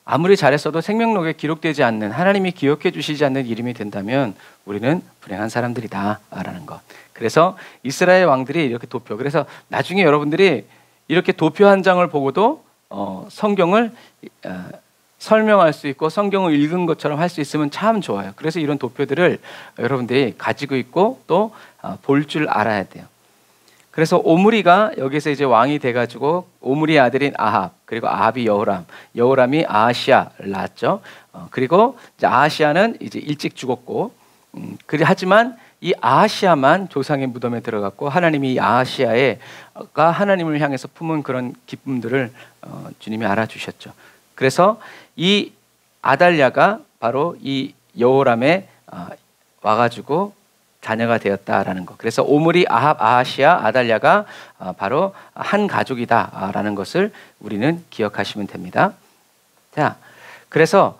아무리 잘했어도 생명록에 기록되지 않는, 하나님이 기억해 주시지 않는 이름이 된다면 우리는 불행한 사람들이다라는 것. 그래서 이스라엘 왕들이 이렇게 도표, 그래서 나중에 여러분들이 이렇게 도표 한 장을 보고도 성경을 설명할 수 있고 성경을 읽은 것처럼 할 수 있으면 참 좋아요. 그래서 이런 도표들을 여러분들이 가지고 있고 또 볼 줄 알아야 돼요. 그래서 오므리가 여기서 이제 왕이 돼가지고 오므리의 아들인 아합, 그리고 아합이 여호람, 여호람이 아하시아를 낳았죠. 그리고 이제 아하시아는 이제 일찍 죽었고, 하지만 이 아하시아만 조상의 무덤에 들어갔고 하나님이 이 아하시아가 하나님을 향해서 품은 그런 기쁨들을 주님이 알아주셨죠. 그래서 이 아달랴가 바로 이 여호람에 와가지고 자녀가 되었다라는 것. 그래서 오므리, 아합, 아하시아, 아달랴가 바로 한 가족이다라는 것을 우리는 기억하시면 됩니다. 자, 그래서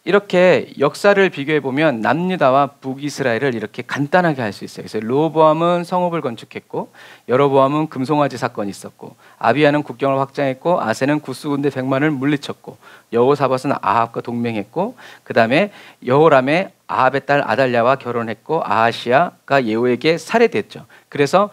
이렇게 역사를 비교해 보면 남유다와 북이스라엘을 이렇게 간단하게 할 수 있어요. 그래서 르호보암은 성읍을 건축했고, 여로보암은 금송아지 사건이 있었고, 아비야는 국경을 확장했고, 아세는 구스군대 100만을 물리쳤고, 여호사밧은 아합과 동맹했고, 그 다음에 여호람의 아합의 딸 아달랴와 결혼했고, 아하시아가 예후에게 살해됐죠. 그래서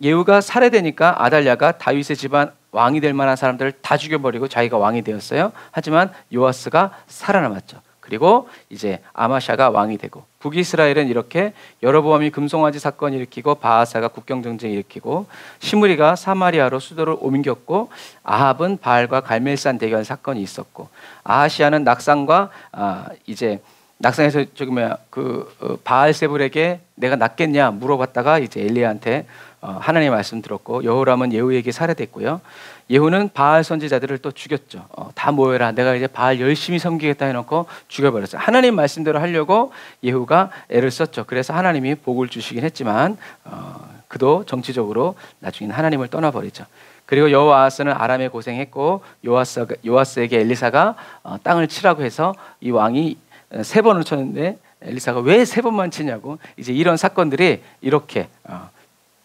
예후가 살해되니까 아달랴가 다윗의 집안 왕이 될 만한 사람들을 다 죽여버리고 자기가 왕이 되었어요. 하지만 요아스가 살아남았죠. 그리고 이제 아마샤가 왕이 되고, 북이스라엘은 이렇게 여로보암이 금송아지 사건 일으키고, 바하사가 국경 정쟁 일으키고, 시므리가 사마리아로 수도를 옮겼고, 아합은 바알과 갈멜산 대결 사건이 있었고, 아하시아는 낙상과 이제 낙상에서 바알세불에게 내가 낫겠냐 물어봤다가 이제 엘리야한테 하나님의 말씀 들었고, 여호람은 예후에게 살해됐고요. 예후는 바알 선지자들을 또 죽였죠. 다 모여라, 내가 이제 바알 열심히 섬기겠다 해놓고 죽여버렸어요. 하나님 말씀대로 하려고 예후가 애를 썼죠. 그래서 하나님이 복을 주시긴 했지만 그도 정치적으로 나중에는 하나님을 떠나버리죠. 그리고 여호아스는 아람에 고생했고, 요아스에게 엘리사가 땅을 치라고 해서 이 왕이 3번을 쳤는데 엘리사가 왜 3번만 치냐고, 이제 이런 사건들이 이렇게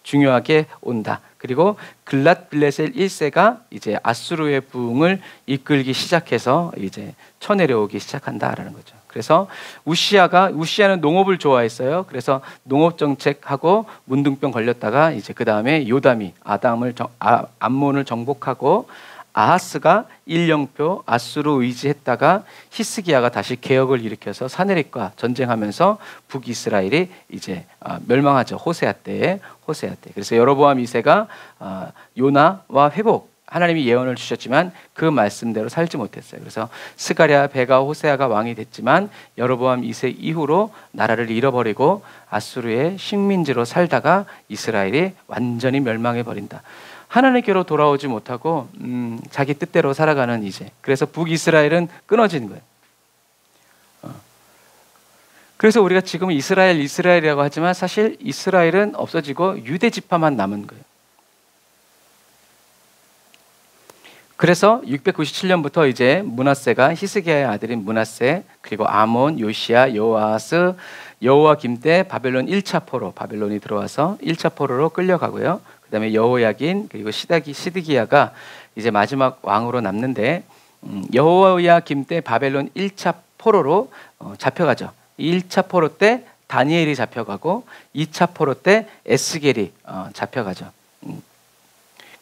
중요하게 온다. 그리고 글랏빌레셀 1세가 이제 아수르의 부흥을 이끌기 시작해서 이제 쳐내려오기 시작한다라는 거죠. 그래서 우시아는 농업을 좋아했어요. 그래서 농업 정책하고 문둥병 걸렸다가 이제 그 다음에 요담이 암몬을 정복하고, 아하스가 일령표 아수르 의지했다가 히스기야가 다시 개혁을 일으켜서 사내립과 전쟁하면서 북이스라엘이 이제 멸망하죠. 호세아 때. 그래서 여로보암 2세가 요나와 회복, 하나님이 예언을 주셨지만 그 말씀대로 살지 못했어요. 그래서 스가랴, 베가, 호세아가 왕이 됐지만 여로보암 2세 이후로 나라를 잃어버리고 아수르의 식민지로 살다가 이스라엘이 완전히 멸망해 버린다. 하나님께로 돌아오지 못하고 자기 뜻대로 살아가는 이제, 그래서 북이스라엘은 끊어진 거예요. 그래서 우리가 지금 이스라엘이라고 하지만 사실 이스라엘은 없어지고 유대 지파만 남은 거예요. 그래서 697년부터 이제 므낫세가, 히스기야의 아들인 므낫세, 그리고 아몬, 요시야, 여호아스, 여호와김 때 바벨론 1차 포로, 바벨론이 들어와서 1차 포로로 끌려가고요. 그 다음에 여호야긴, 그리고 시드기야가 이제 마지막 왕으로 남는데, 여호야김 때 바벨론 1차 포로로 잡혀가죠. 1차 포로 때 다니엘이 잡혀가고 2차 포로 때 에스겔이 잡혀가죠.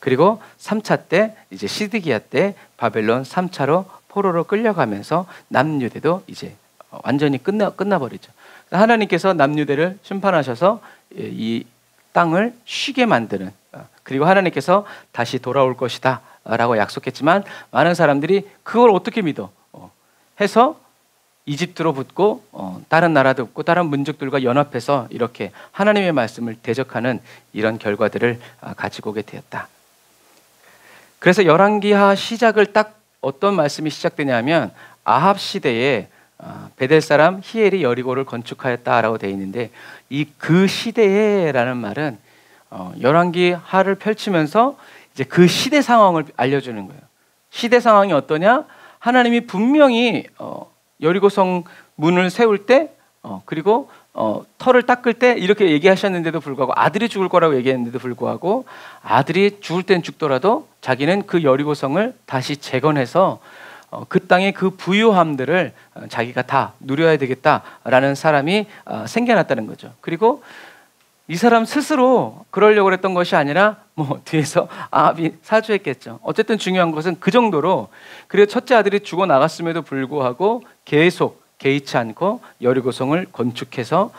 그리고 3차 때 이제 시드기야 때 바벨론 3차로 포로로 끌려가면서 남유대도 이제 완전히 끝나버리죠. 하나님께서 남유대를 심판하셔서 이 땅을 쉬게 만드는, 그리고 하나님께서 다시 돌아올 것이다 라고 약속했지만 많은 사람들이 그걸 어떻게 믿어 해서 이집트로 붙고 다른 나라도 붙고 다른 민족들과 연합해서 이렇게 하나님의 말씀을 대적하는 이런 결과들을 가지고 오게 되었다. 그래서 열왕기하 시작을 딱 어떤 말씀이 시작되냐면 아합 시대에 베델 사람 히엘이 여리고를 건축하였다라고 되어 있는데, 이 그 시대에라는 말은 열왕기하를 펼치면서 이제 그 시대 상황을 알려주는 거예요. 시대 상황이 어떠냐? 하나님이 분명히 여리고성 문을 세울 때 그리고 터를 닦을 때 이렇게 얘기하셨는데도 불구하고, 아들이 죽을 거라고 얘기했는데도 불구하고 아들이 죽을 땐 죽더라도 자기는 그 여리고성을 다시 재건해서 그 땅의 그 부유함들을 자기가 다 누려야 되겠다라는 사람이 생겨났다는 거죠. 그리고 이 사람 스스로 그러려고 했던 것이 아니라 뭐 뒤에서 아합이 사주했겠죠. 어쨌든 중요한 것은 그 정도로, 그리고 첫째 아들이 죽어 나갔음에도 불구하고 계속 개의치 않고 여리고성을 건축해서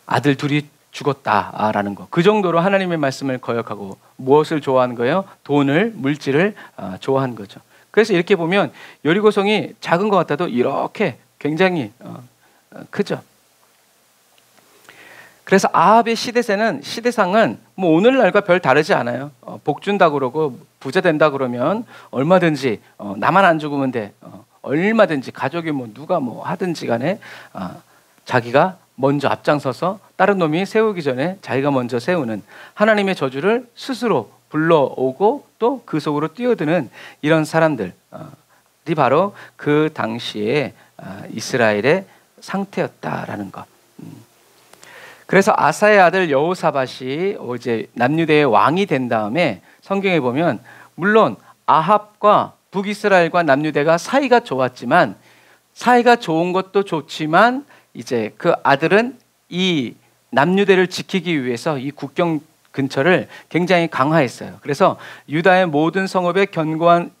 아들 둘이 죽었다라는 거. 그 정도로 하나님의 말씀을 거역하고 무엇을 좋아하는 거예요? 돈을, 물질을 좋아한 거죠. 그래서 이렇게 보면 여리고성이 작은 것 같아도 이렇게 굉장히 크죠. 그래서 아합의 시대상은 뭐 오늘날과 별 다르지 않아요. 복 준다 그러고 부자 된다 그러면 얼마든지 나만 안 죽으면 돼. 얼마든지 가족이 뭐 누가 뭐 하든지 간에 자기가 먼저 앞장서서 다른 놈이 세우기 전에 자기가 먼저 세우는, 하나님의 저주를 스스로 불러오고 또 그 속으로 뛰어드는 이런 사람들이 바로 그 당시에 이스라엘의 상태였다라는 것. 그래서 아사의 아들 여호사밧이 이제 남유대의 왕이 된 다음에 성경에 보면, 물론 아합과 북이스라엘과 남유대가 사이가 좋았지만, 사이가 좋은 것도 좋지만 이제 그 아들은 이 남유대를 지키기 위해서 이 국경 근처를 굉장히 강화했어요. 그래서 유다의 모든 성읍에 견고한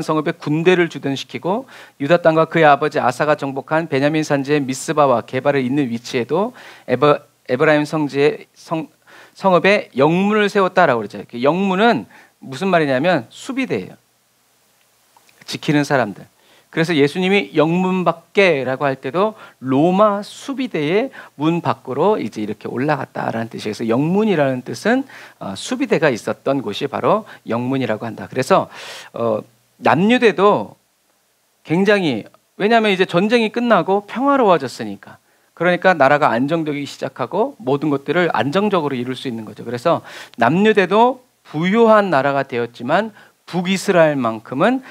성읍에 군대를 주둔시키고, 유다 땅과 그의 아버지 아사가 정복한 베냐민 산지의 미스바와 게바를 잇는 위치에도 에브라임 성읍에 영문을 세웠다라고 그러죠. 영문은 무슨 말이냐면 수비대예요. 지키는 사람들. 그래서 예수님이 영문 밖에라고 할 때도 로마 수비대의 문 밖으로 이제 이렇게 올라갔다라는 뜻이에요. 그래서 영문이라는 뜻은 수비대가 있었던 곳이 바로 영문이라고 한다. 그래서 남유대도 굉장히, 왜냐하면 이제 전쟁이 끝나고 평화로워졌으니까, 그러니까 나라가 안정되기 시작하고 모든 것들을 안정적으로 이룰 수 있는 거죠. 그래서 남유대도 부유한 나라가 되었지만 북이스라엘만큼은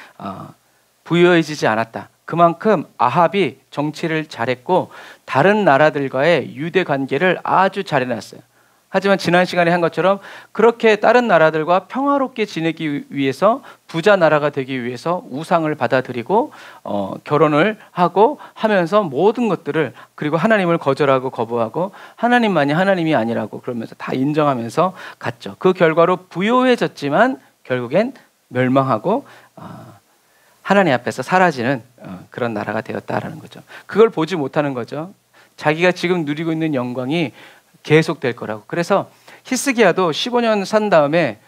부유해지지 않았다. 그만큼 아합이 정치를 잘했고 다른 나라들과의 유대 관계를 아주 잘 해놨어요. 하지만 지난 시간에 한 것처럼 그렇게 다른 나라들과 평화롭게 지내기 위해서, 부자 나라가 되기 위해서 우상을 받아들이고 결혼을 하고 하면서 모든 것들을, 그리고 하나님을 거절하고 거부하고 하나님만이 하나님이 아니라고 그러면서 다 인정하면서 갔죠. 그 결과로 부유해졌지만 결국엔 멸망하고 하나님 앞에서 사라지는 그런 나라가 되었다라는 거죠. 그걸 보지 못하는 거죠. 자기가 지금 누리고 있는 영광이 계속될 거라고. 그래서 히스기야도 15년 산 다음에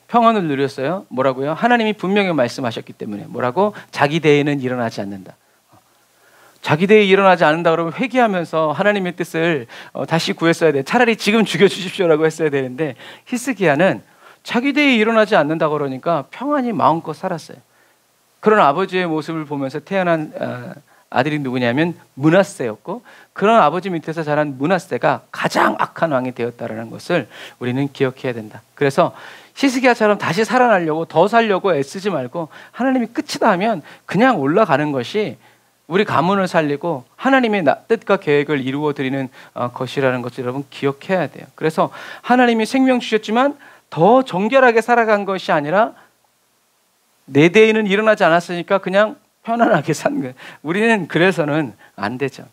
평안을 누렸어요. 뭐라고요? 하나님이 분명히 말씀하셨기 때문에. 뭐라고? 자기 대에는 일어나지 않는다. 자기 대에 일어나지 않는다 그러면 회개하면서 하나님의 뜻을 다시 구했어야 돼. 차라리 지금 죽여주십시오라고 했어야 되는데, 히스기야는 자기 대에 일어나지 않는다 그러니까 평안히 마음껏 살았어요. 그런 아버지의 모습을 보면서 태어난 아들이 누구냐면 므낫세였고, 그런 아버지 밑에서 자란 므낫세가 가장 악한 왕이 되었다는 것을 우리는 기억해야 된다. 그래서 히스기야처럼 다시 살아나려고, 더 살려고 애쓰지 말고 하나님이 끝이다 하면 그냥 올라가는 것이 우리 가문을 살리고 하나님의 뜻과 계획을 이루어 드리는 것이라는 것을 여러분 기억해야 돼요. 그래서 하나님이 생명 주셨지만 더 정결하게 살아간 것이 아니라 내 대에는 일어나지 않았으니까 그냥 편안하게 산 거예요. 우리는 그래서는 안 되죠.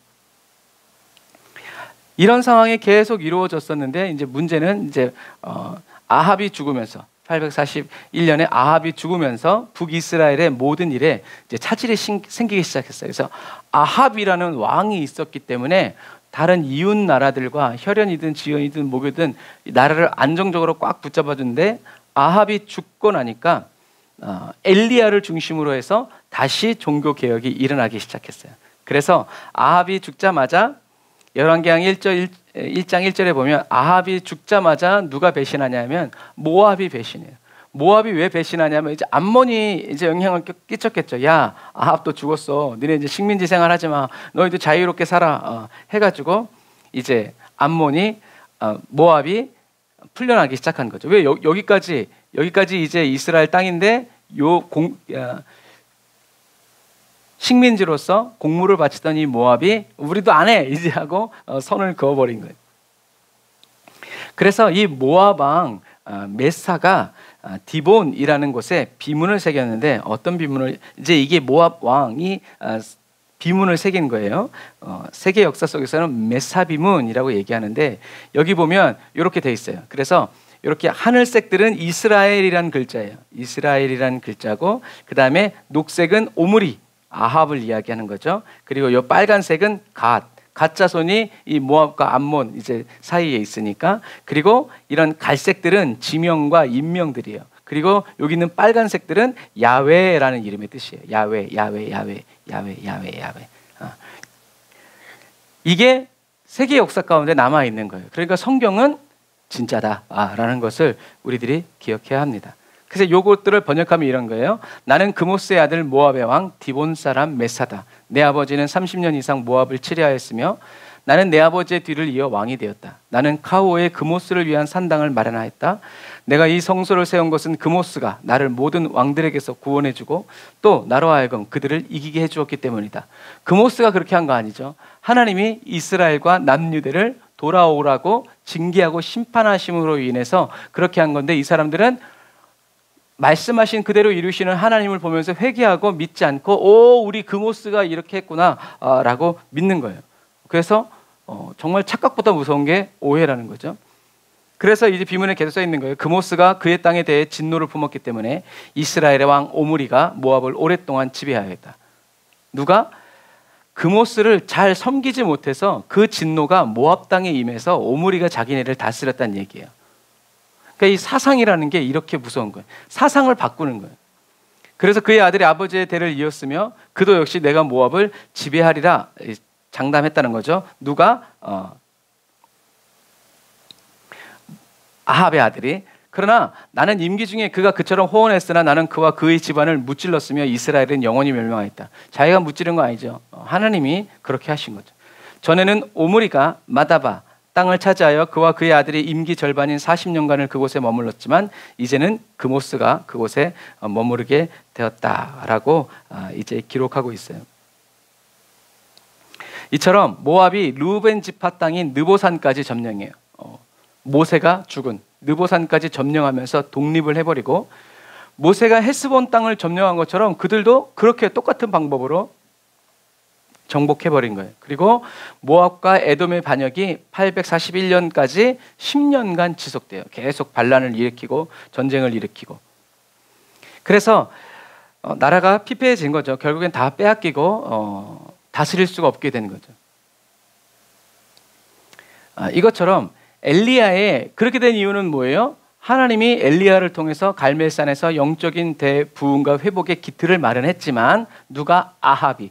이런 상황이 계속 이루어졌었는데, 이제 문제는 이제 아합이 죽으면서 841년에 아합이 죽으면서 북이스라엘의 모든 일에 이제 차질이 생기기 시작했어요. 그래서 아합이라는 왕이 있었기 때문에 다른 이웃 나라들과 혈연이든 지연이든 목이든 나라를 안정적으로 꽉 붙잡아준데, 아합이 죽고 나니까 엘리야를 중심으로 해서 다시 종교 개혁이 일어나기 시작했어요. 그래서 아합이 죽자마자 열왕기상 1장 1절에 보면 아합이 죽자마자 누가 배신하냐면 모압이 배신해요. 모압이 왜 배신하냐면 이제 암몬이 이제 영향을 끼쳤겠죠. 야, 아합도 죽었어. 너네 이제 식민지 생활하지 마. 너희도 자유롭게 살아. 해가지고 이제 암몬이 모압이 풀려나기 시작한 거죠. 왜 여기까지 이제 이스라엘 땅인데 식민지로서 공물을 바치던 이 모압이 우리도 안 해 이제 하고 선을 그어버린 거예요. 그래서 이 모압 왕 메사가 디본이라는 곳에 비문을 새겼는데, 어떤 비문을, 이제 이게 모압 왕이 비문을 새긴 거예요. 세계 역사 속에서는 메사 비문이라고 얘기하는데, 여기 보면 이렇게 돼 있어요. 그래서 이렇게 하늘색들은 이스라엘이란 글자예요. 이스라엘이란 글자고, 그 다음에 녹색은 오므리, 아합을 이야기하는 거죠. 그리고 이 빨간색은 갓 자손이 이 모압과 암몬 이제 사이에 있으니까. 그리고 이런 갈색들은 지명과 인명들이에요. 그리고 여기 있는 빨간색들은 야훼라는 이름의 뜻이에요. 야훼. 이게 세계 역사 가운데 남아 있는 거예요. 그러니까 성경은 진짜다라는 것을 우리들이 기억해야 합니다. 그래서 요것들을 번역하면 이런 거예요. 나는 그모스의 아들 모압의 왕 디본 사람 메사다. 내 아버지는 30년 이상 모압을 치리하였으며 나는 내 아버지의 뒤를 이어 왕이 되었다. 나는 카오의 그모스를 위한 산당을 마련하였다. 내가 이 성소를 세운 것은 그모스가 나를 모든 왕들에게서 구원해주고 또 나로 하여금 그들을 이기게 해주었기 때문이다. 그모스가 그렇게 한 거 아니죠. 하나님이 이스라엘과 남유대를 돌아오라고 징계하고 심판하심으로 인해서 그렇게 한 건데, 이 사람들은 말씀하신 그대로 이루시는 하나님을 보면서 회개하고 믿지 않고 우리 그모스가 이렇게 했구나 라고 믿는 거예요. 그래서 정말 착각보다 무서운 게 오해라는 거죠. 그래서 이제 비문에 계속 써 있는 거예요. 그모스가 그의 땅에 대해 진노를 품었기 때문에 이스라엘의 왕 오므리가 모압을 오랫동안 지배하였다. 누가? 그모스를 잘 섬기지 못해서 그 진노가 모압 땅에 임해서 오므리가 자기네를 다스렸다는 얘기예요. 그러니까 이 사상이라는 게 이렇게 무서운 거예요. 사상을 바꾸는 거예요. 그래서 그의 아들이 아버지의 대를 이었으며 그도 역시 내가 모압을 지배하리라 장담했다는 거죠. 누가? 아합의 아들이. 그러나 나는 임기 중에 그가 그처럼 호언했으나 나는 그와 그의 집안을 무찔렀으며 이스라엘은 영원히 멸망했다. 자기가 무찌른 거 아니죠. 하나님이 그렇게 하신 거죠. 전에는 오므리가 마다바 땅을 차지하여 그와 그의 아들이 임기 절반인 40년간을 그곳에 머물렀지만 이제는 그모스가 그곳에 머무르게 되었다라고 이제 기록하고 있어요. 이처럼 모압이 르우벤 지파 땅인 느보산까지 점령해요. 모세가 죽은 느보산까지 점령하면서 독립을 해버리고, 모세가 헤스본 땅을 점령한 것처럼 그들도 그렇게 똑같은 방법으로 정복해버린 거예요. 그리고 모압과 에돔의 반역이 841년까지 10년간 지속돼요. 계속 반란을 일으키고 전쟁을 일으키고. 그래서 나라가 피폐해진 거죠. 결국엔 다 빼앗기고 다스릴 수가 없게 된 거죠. 이것처럼 엘리야의 그렇게 된 이유는 뭐예요? 하나님이 엘리야를 통해서 갈멜산에서 영적인 대부흥과 회복의 기틀을 마련했지만 누가? 아합이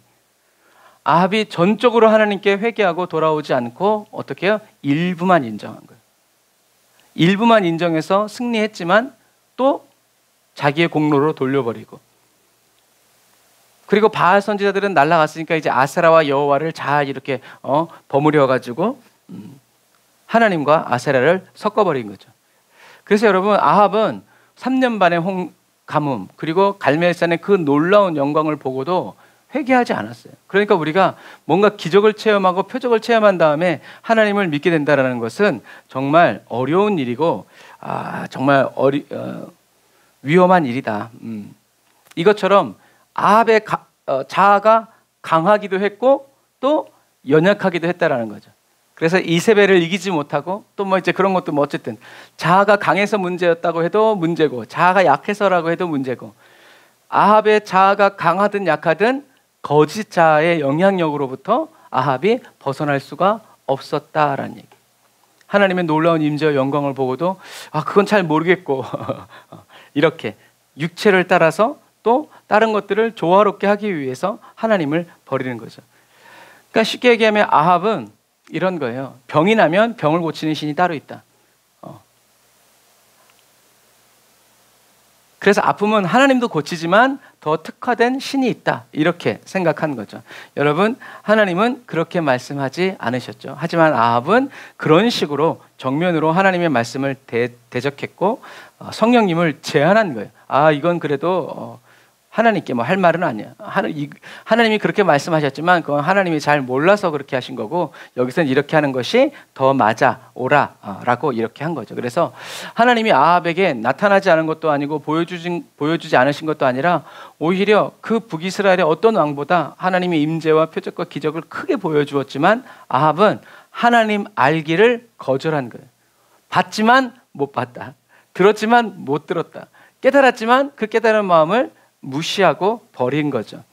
전적으로 하나님께 회개하고 돌아오지 않고 어떻게 해요? 일부만 인정한 거예요. 일부만 인정해서 승리했지만 또 자기의 공로로 돌려버리고, 그리고 바알 선지자들은 날아갔으니까 이제 아세라와 여호와를 잘 이렇게 버무려 가지고 하나님과 아세라를 섞어버린 거죠. 그래서 여러분, 아합은 3년 반의 가뭄 그리고 갈멜산의 그 놀라운 영광을 보고도 회개하지 않았어요. 그러니까 우리가 뭔가 기적을 체험하고 표적을 체험한 다음에 하나님을 믿게 된다는 것은 정말 어려운 일이고 정말 위험한 일이다. 이것처럼 아합의 자아가 강하기도 했고 또 연약하기도 했다라는 거죠. 그래서 이세벨을 이기지 못하고 또 뭐 이제 그런 것도 뭐 어쨌든 자아가 강해서 문제였다고 해도 문제고 자아가 약해서라고 해도 문제고, 아합의 자아가 강하든 약하든 거짓 자의 영향력으로부터 아합이 벗어날 수가 없었다라는 얘기. 하나님의 놀라운 임재와 영광을 보고도 그건 잘 모르겠고 이렇게 육체를 따라서 또 다른 것들을 조화롭게 하기 위해서 하나님을 버리는 거죠. 그러니까 쉽게 얘기하면 아합은 이런 거예요. 병이 나면 병을 고치는 신이 따로 있다. 그래서 아픔은 하나님도 고치지만 더 특화된 신이 있다, 이렇게 생각한 거죠. 여러분, 하나님은 그렇게 말씀하지 않으셨죠. 하지만 아합은 그런 식으로 정면으로 하나님의 말씀을 대적했고 성령님을 제안한 거예요. 이건 그래도 하나님께 뭐 할 말은 아니야. 하나님이 그렇게 말씀하셨지만 그건 하나님이 잘 몰라서 그렇게 하신 거고, 여기서는 이렇게 하는 것이 더 맞아, 오라 라고 이렇게 한 거죠. 그래서 하나님이 아합에게 나타나지 않은 것도 아니고 보여주지 않으신 것도 아니라 오히려 그 북이스라엘의 어떤 왕보다 하나님의 임재와 표적과 기적을 크게 보여주었지만 아합은 하나님 알기를 거절한 거예요. 봤지만 못 봤다. 들었지만 못 들었다. 깨달았지만 그 깨달은 마음을 무시하고 버린 거죠.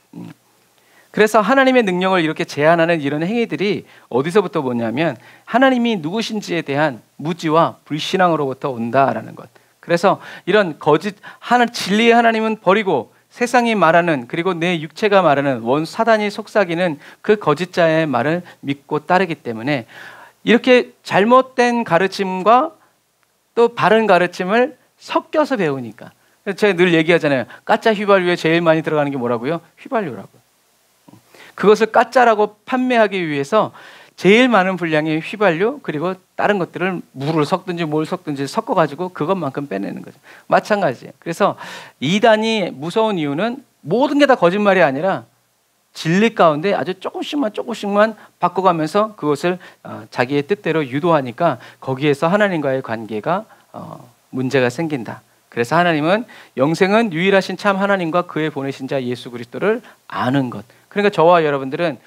그래서 하나님의 능력을 이렇게 제한하는 이런 행위들이 어디서부터 뭐냐면 하나님이 누구신지에 대한 무지와 불신앙으로부터 온다라는 것. 그래서 이런 거짓 진리의 하나님은 버리고 세상이 말하는, 그리고 내 육체가 말하는 사단이 속삭이는 그 거짓자의 말을 믿고 따르기 때문에 이렇게 잘못된 가르침과 또 바른 가르침을 섞여서 배우니까, 제가 늘 얘기하잖아요. 가짜 휘발유에 제일 많이 들어가는 게 뭐라고요? 휘발유라고요. 그것을 가짜라고 판매하기 위해서 제일 많은 분량의 휘발유, 그리고 다른 것들을 물을 섞든지 뭘 섞든지 섞어가지고 그것만큼 빼내는 거죠. 마찬가지예요. 그래서 이단이 무서운 이유는 모든 게 다 거짓말이 아니라 진리 가운데 아주 조금씩만 바꿔가면서 그것을 자기의 뜻대로 유도하니까 거기에서 하나님과의 관계가 문제가 생긴다. 그래서 하나님은 영생은 유일하신 참 하나님과 그의 보내신 자 예수 그리스도를 아는 것. 그러니까 저와 여러분들은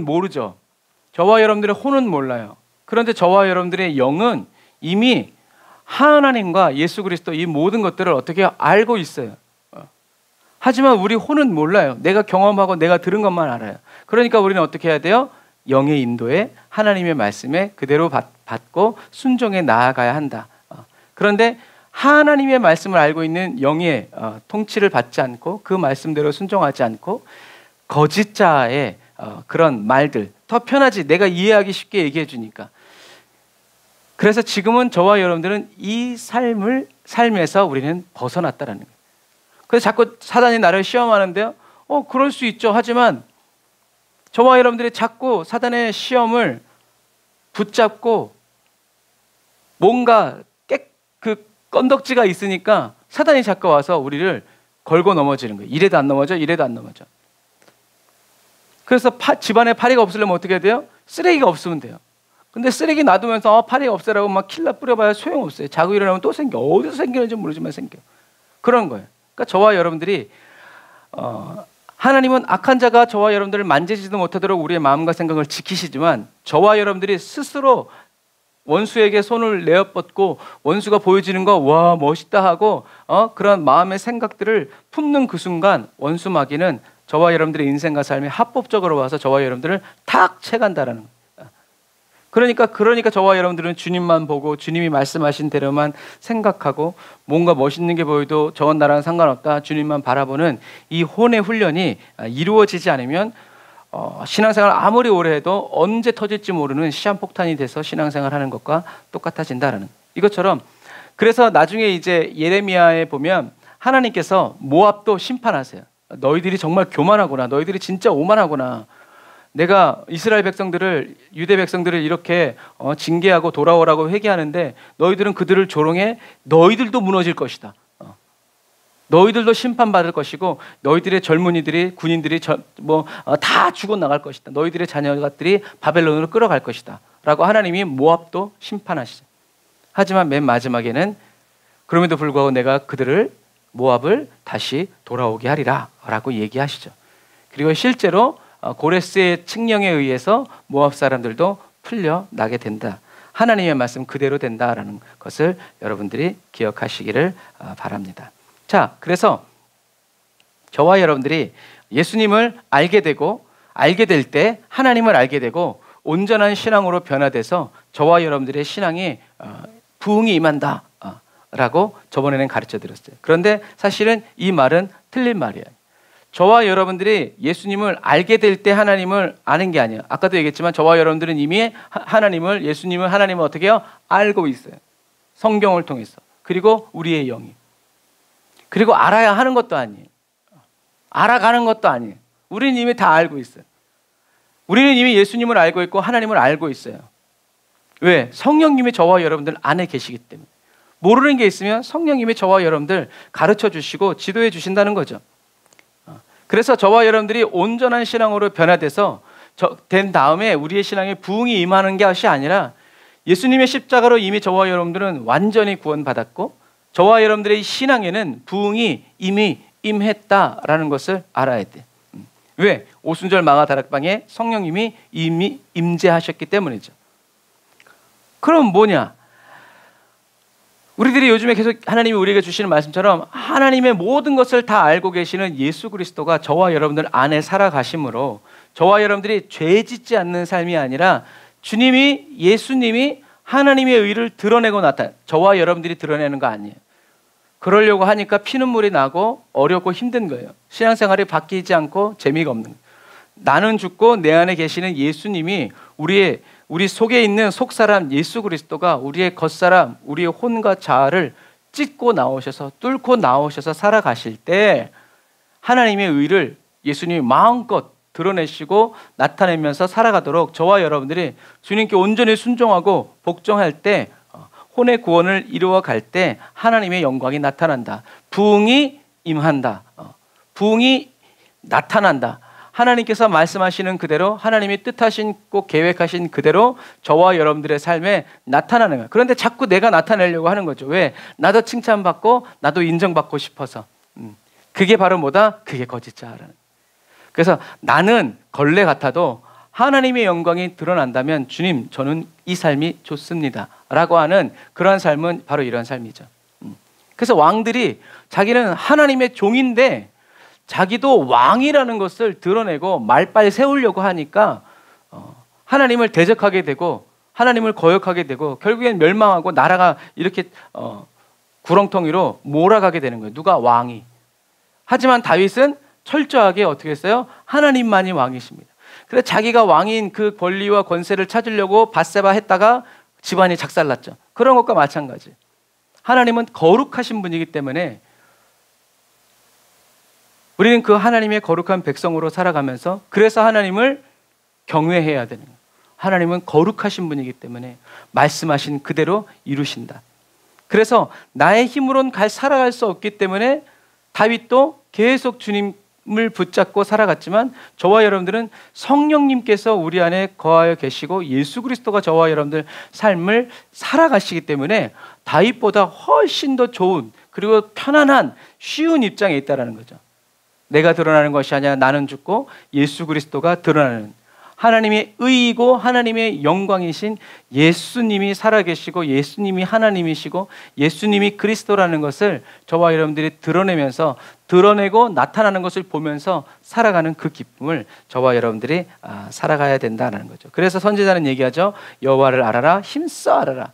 모르죠. 저와 여러분들의 혼은 몰라요. 그런데 저와 여러분들의 영은 이미 하나님과 예수 그리스도 이 모든 것들을 어떻게 알고 있어요. 하지만 우리 혼은 몰라요. 내가 경험하고 내가 들은 것만 알아요. 그러니까 우리는 어떻게 해야 돼요? 영의 인도에 하나님의 말씀에 그대로 받고 순종해 나아가야 한다. 그런데 하나님의 말씀을 알고 있는 영의 통치를 받지 않고 그 말씀대로 순종하지 않고 거짓자의 그런 말들, 더 편하지, 내가 이해하기 쉽게 얘기해 주니까. 그래서 지금은 저와 여러분들은 이 삶에서 우리는 벗어났다라는 거예요. 그래서 자꾸 사단이 나를 시험하는데요. 그럴 수 있죠. 하지만 저와 여러분들이 자꾸 사단의 시험을 붙잡고 뭔가 그 건덕지가 있으니까 사단이 자꾸 와서 우리를 걸고 넘어지는 거예요. 이래도 안 넘어져, 이래도 안 넘어져. 그래서 집안에 파리가 없으려면 어떻게 해야 돼요? 쓰레기가 없으면 돼요. 근데 쓰레기 놔두면서 파리가 없애라고 막 킬라 뿌려봐야 소용없어요. 자고 일어나면 또 생겨. 어디서 생기는지 모르지만 생겨. 그런 거예요. 그러니까 저와 여러분들이 하나님은 악한 자가 저와 여러분들을 만지지도 못하도록 우리의 마음과 생각을 지키시지만 저와 여러분들이 스스로 원수에게 손을 내어뻗고 원수가 보여지는 거 와 멋있다 하고 그런 마음의 생각들을 품는 그 순간 원수 마귀는 저와 여러분들의 인생과 삶에 합법적으로 와서 저와 여러분들을 탁 채간다라는 거예요. 그러니까 저와 여러분들은 주님만 보고 주님이 말씀하신 대로만 생각하고 뭔가 멋있는 게 보여도 저건 나랑 상관없다, 주님만 바라보는 이 혼의 훈련이 이루어지지 않으면 신앙생활 아무리 오래 해도 언제 터질지 모르는 시한폭탄이 돼서 신앙생활 하는 것과 똑같아진다라는 이것처럼. 그래서 나중에 이제 예레미야에 보면 하나님께서 모압도 심판하세요. 너희들이 정말 교만하구나, 너희들이 진짜 오만하구나, 내가 이스라엘 백성들을, 유대 백성들을 이렇게 징계하고 돌아오라고 회개하는데 너희들은 그들을 조롱해 너희들도 무너질 것이다. 너희들도 심판받을 것이고 너희들의 젊은이들이, 군인들이 다 죽어나갈 것이다. 너희들의 자녀들이 바벨론으로 끌어갈 것이다 라고 하나님이 모압도 심판하시죠. 하지만 맨 마지막에는 그럼에도 불구하고 내가 그들을, 모압을 다시 돌아오게 하리라 라고 얘기하시죠. 그리고 실제로 고레스의 칙령에 의해서 모압 사람들도 풀려나게 된다. 하나님의 말씀 그대로 된다라는 것을 여러분들이 기억하시기를 바랍니다. 자, 그래서 저와 여러분들이 예수님을 알게 될 때 하나님을 알게 되고 온전한 신앙으로 변화돼서 저와 여러분들의 신앙이 부흥이 임한다 라고 저번에는 가르쳐 드렸어요. 그런데 사실은 이 말은 틀린 말이에요. 저와 여러분들이 예수님을 알게 될 때 하나님을 아는 게 아니에요. 아까도 얘기했지만 저와 여러분들은 이미 하나님을 어떻게 해요? 알고 있어요. 성경을 통해서. 그리고 우리의 영이. 그리고 알아야 하는 것도 아니에요. 알아가는 것도 아니에요. 우리는 이미 다 알고 있어요. 우리는 이미 예수님을 알고 있고 하나님을 알고 있어요. 왜? 성령님이 저와 여러분들 안에 계시기 때문에. 모르는 게 있으면 성령님이 저와 여러분들 가르쳐 주시고 지도해 주신다는 거죠. 그래서 저와 여러분들이 온전한 신앙으로 변화돼서 된 다음에 우리의 신앙에 부흥이 임하는 것이 아니라 예수님의 십자가로 이미 저와 여러분들은 완전히 구원받았고 저와 여러분들의 신앙에는 부흥이 이미 임했다라는 것을 알아야 돼. 왜? 오순절 마가 다락방에 성령님이 이미 임재하셨기 때문이죠. 그럼 뭐냐? 우리들이 요즘에 계속 하나님이 우리에게 주시는 말씀처럼 하나님의 모든 것을 다 알고 계시는 예수 그리스도가 저와 여러분들 안에 살아가심으로 저와 여러분들이 죄 짓지 않는 삶이 아니라 예수님이 하나님의 의를 드러내고 저와 여러분들이 드러내는 거 아니에요. 그러려고 하니까 피눈물이 나고 어렵고 힘든 거예요. 신앙생활이 바뀌지 않고 재미가 없는 거예요. 나는 죽고 내 안에 계시는 예수님이 우리 속에 있는 속사람 예수 그리스도가 우리의 겉사람, 우리의 혼과 자아를 찢고 나오셔서 뚫고 나오셔서 살아가실 때 하나님의 의를 예수님이 마음껏 드러내시고 나타내면서 살아가도록 저와 여러분들이 주님께 온전히 순종하고 복종할 때 혼의 구원을 이루어 갈 때 하나님의 영광이 나타난다. 부흥이 임한다. 부흥이 나타난다. 하나님께서 말씀하시는 그대로 하나님이 뜻하시고 계획하신 그대로 저와 여러분들의 삶에 나타나는 거예요. 그런데 자꾸 내가 나타내려고 하는 거죠. 왜? 나도 칭찬받고 나도 인정받고 싶어서. 그게 바로 뭐다? 그게 거짓자라는. 그래서 나는 걸레 같아도 하나님의 영광이 드러난다면 주님 저는 이 삶이 좋습니다 라고 하는 그러한 삶은 바로 이런 삶이죠. 그래서 왕들이 자기는 하나님의 종인데 자기도 왕이라는 것을 드러내고 말빨 세우려고 하니까 하나님을 대적하게 되고 하나님을 거역하게 되고 결국엔 멸망하고 나라가 이렇게 구렁텅이로 몰아가게 되는 거예요. 누가? 왕이. 하지만 다윗은 철저하게 어떻게 했어요? 하나님만이 왕이십니다. 그래서 자기가 왕인 그 권리와 권세를 찾으려고 밧세바 했다가 집안이 작살났죠. 그런 것과 마찬가지. 하나님은 거룩하신 분이기 때문에 우리는 그 하나님의 거룩한 백성으로 살아가면서 그래서 하나님을 경외해야 되는 거예요. 하나님은 거룩하신 분이기 때문에 말씀하신 그대로 이루신다. 그래서 나의 힘으로는 살아갈 수 없기 때문에 다윗도 계속 주님을 붙잡고 살아갔지만 저와 여러분들은 성령님께서 우리 안에 거하여 계시고 예수 그리스도가 저와 여러분들 삶을 살아가시기 때문에 다윗보다 훨씬 더 좋은 그리고 편안한 쉬운 입장에 있다는 거죠. 내가 드러나는 것이 아니라 나는 죽고 예수 그리스도가 드러나는 하나님의 의이고 하나님의 영광이신 예수님이 살아계시고 예수님이 하나님이시고 예수님이 그리스도라는 것을 저와 여러분들이 드러내고 나타나는 것을 보면서 살아가는 그 기쁨을 저와 여러분들이 살아가야 된다는 거죠. 그래서 선지자는 얘기하죠. 여호와를 알아라, 힘써 알아라.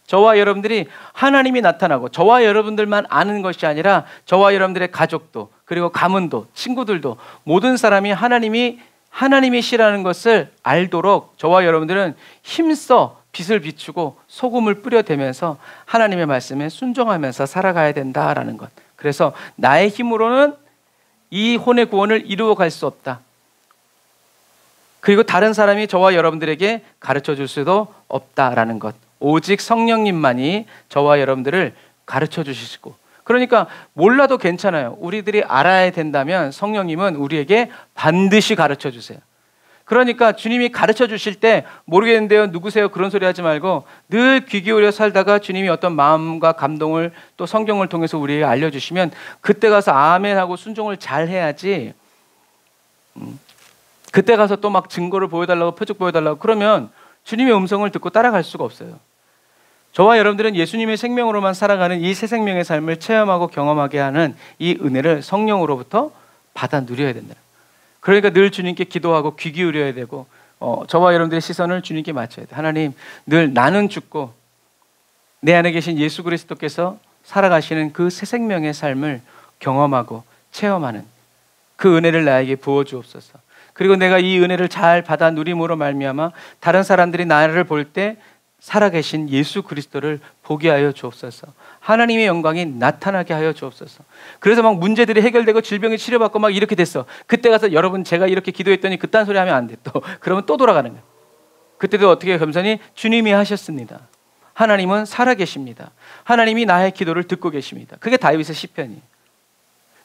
저와 여러분들이 하나님이 나타나고 저와 여러분들만 아는 것이 아니라 저와 여러분들의 가족도 그리고 가문도 친구들도 모든 사람이 하나님이시라는 것을 알도록 저와 여러분들은 힘써 빛을 비추고 소금을 뿌려대면서 하나님의 말씀에 순종하면서 살아가야 된다라는 것. 그래서 나의 힘으로는 이 혼의 구원을 이루어 갈 수 없다. 그리고 다른 사람이 저와 여러분들에게 가르쳐 줄 수도 없다라는 것. 오직 성령님만이 저와 여러분들을 가르쳐 주시고 그러니까 몰라도 괜찮아요. 우리들이 알아야 된다면 성령님은 우리에게 반드시 가르쳐 주세요. 그러니까 주님이 가르쳐 주실 때 모르겠는데요 누구세요 그런 소리 하지 말고 늘 귀 기울여 살다가 주님이 어떤 마음과 감동을 또 성경을 통해서 우리에게 알려주시면 그때 가서 아멘하고 순종을 잘 해야지 그때 가서 또 막 증거를 보여달라고 표적 보여달라고 그러면 주님의 음성을 듣고 따라갈 수가 없어요. 저와 여러분들은 예수님의 생명으로만 살아가는 이 새 생명의 삶을 체험하고 경험하게 하는 이 은혜를 성령으로부터 받아 누려야 된다. 그러니까 늘 주님께 기도하고 귀 기울여야 되고 저와 여러분들의 시선을 주님께 맞춰야 돼. 하나님, 늘 나는 죽고 내 안에 계신 예수 그리스도께서 살아가시는 그 새 생명의 삶을 경험하고 체험하는 그 은혜를 나에게 부어 주옵소서. 그리고 내가 이 은혜를 잘 받아 누림으로 말미암아 다른 사람들이 나를 볼 때 살아계신 예수 그리스도를 보게 하여 주옵소서. 하나님의 영광이 나타나게 하여 주옵소서. 그래서 막 문제들이 해결되고 질병이 치료받고 막 이렇게 됐어. 그때 가서 여러분 제가 이렇게 기도했더니 그딴 소리 하면 안 돼. 또 그러면 또 돌아가는 거야. 그때도 어떻게 겸손히 주님이 하셨습니다. 하나님은 살아계십니다. 하나님이 나의 기도를 듣고 계십니다. 그게 다윗의 시편이에요.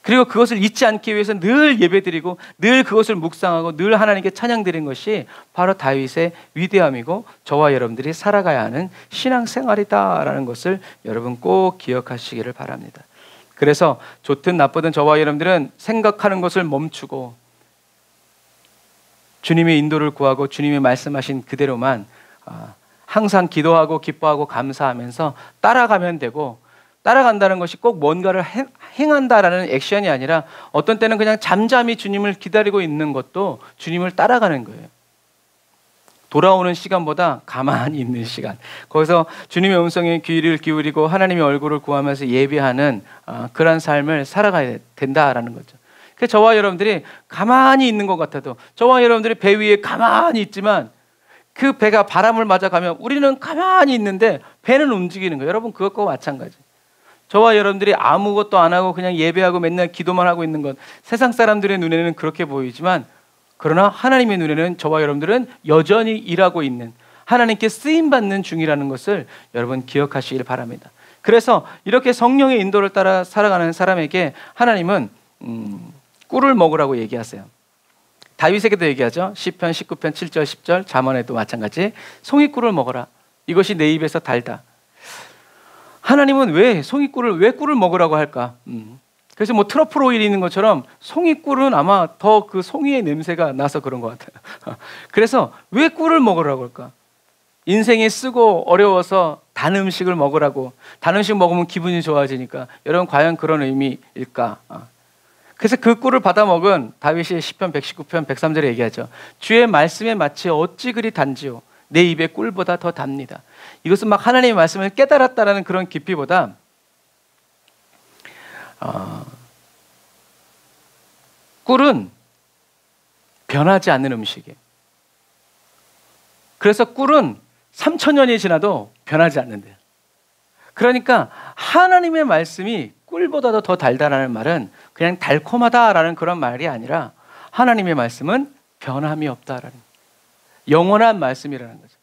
그리고 그것을 잊지 않기 위해서 늘 예배드리고 늘 그것을 묵상하고 늘 하나님께 찬양드린 것이 바로 다윗의 위대함이고 저와 여러분들이 살아가야 하는 신앙생활이다라는 것을 여러분 꼭 기억하시기를 바랍니다. 그래서 좋든 나쁘든 저와 여러분들은 생각하는 것을 멈추고 주님의 인도를 구하고 주님이 말씀하신 그대로만 항상 기도하고 기뻐하고 감사하면서 따라가면 되고, 따라간다는 것이 꼭 뭔가를 행한다라는 액션이 아니라 어떤 때는 그냥 잠잠히 주님을 기다리고 있는 것도 주님을 따라가는 거예요. 돌아오는 시간보다 가만히 있는 시간, 거기서 주님의 음성에 귀를 기울이고 하나님의 얼굴을 구하면서 예배하는 그런 삶을 살아가야 된다라는 거죠. 그래서 저와 여러분들이 가만히 있는 것 같아도, 저와 여러분들이 배 위에 가만히 있지만 그 배가 바람을 맞아가면 우리는 가만히 있는데 배는 움직이는 거예요. 여러분, 그것과 마찬가지. 저와 여러분들이 아무것도 안 하고 그냥 예배하고 맨날 기도만 하고 있는 것, 세상 사람들의 눈에는 그렇게 보이지만, 그러나 하나님의 눈에는 저와 여러분들은 여전히 일하고 있는, 하나님께 쓰임받는 중이라는 것을 여러분 기억하시길 바랍니다. 그래서 이렇게 성령의 인도를 따라 살아가는 사람에게 하나님은 꿀을 먹으라고 얘기하세요. 다윗에게도 얘기하죠. 시편 19편 7절 10절, 잠언에도 마찬가지. 송이꿀을 먹어라. 이것이 내 입에서 달다. 하나님은 왜 꿀을 먹으라고 할까? 그래서 뭐 트러플 오일이 있는 것처럼 송이꿀은 아마 더 그 송이의 냄새가 나서 그런 것 같아요. 그래서 왜 꿀을 먹으라고 할까? 인생이 쓰고 어려워서 단 음식을 먹으라고. 단 음식 먹으면 기분이 좋아지니까. 여러분, 과연 그런 의미일까? 그래서 그 꿀을 받아 먹은 다윗이 시편 119편 103절에 얘기하죠. 주의 말씀에 마치 어찌 그리 단지요, 내 입에 꿀보다 더 답니다. 이것은 막 하나님의 말씀을 깨달았다라는 그런 깊이보다 꿀은 변하지 않는 음식이에요. 그래서 꿀은 3000년이 지나도 변하지 않는데요. 그러니까 하나님의 말씀이 꿀보다도 더 달다라는 말은 그냥 달콤하다라는 그런 말이 아니라 하나님의 말씀은 변함이 없다라는, 영원한 말씀이라는 거죠.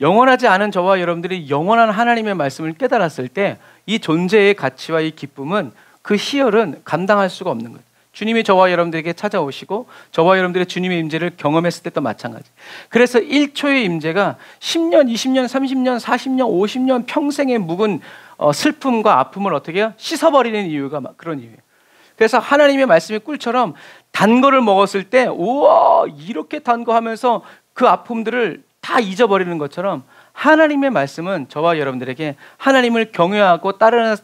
영원하지 않은 저와 여러분들이 영원한 하나님의 말씀을 깨달았을 때 이 존재의 가치와 이 기쁨은, 그 희열은 감당할 수가 없는 거예요. 주님이 저와 여러분들에게 찾아오시고 저와 여러분들의 주님의 임재를 경험했을 때도 마찬가지. 그래서 1초의 임재가 10년, 20년, 30년, 40년, 50년 평생의 묵은 슬픔과 아픔을 어떻게 해요? 씻어버리는 이유가 그런 이유예요. 그래서 하나님의 말씀이 꿀처럼 단 거를 먹었을 때 우와 이렇게 단 거 하면서 그 아픔들을 다 잊어버리는 것처럼, 하나님의 말씀은 저와 여러분들에게 하나님을 경외하고 따르는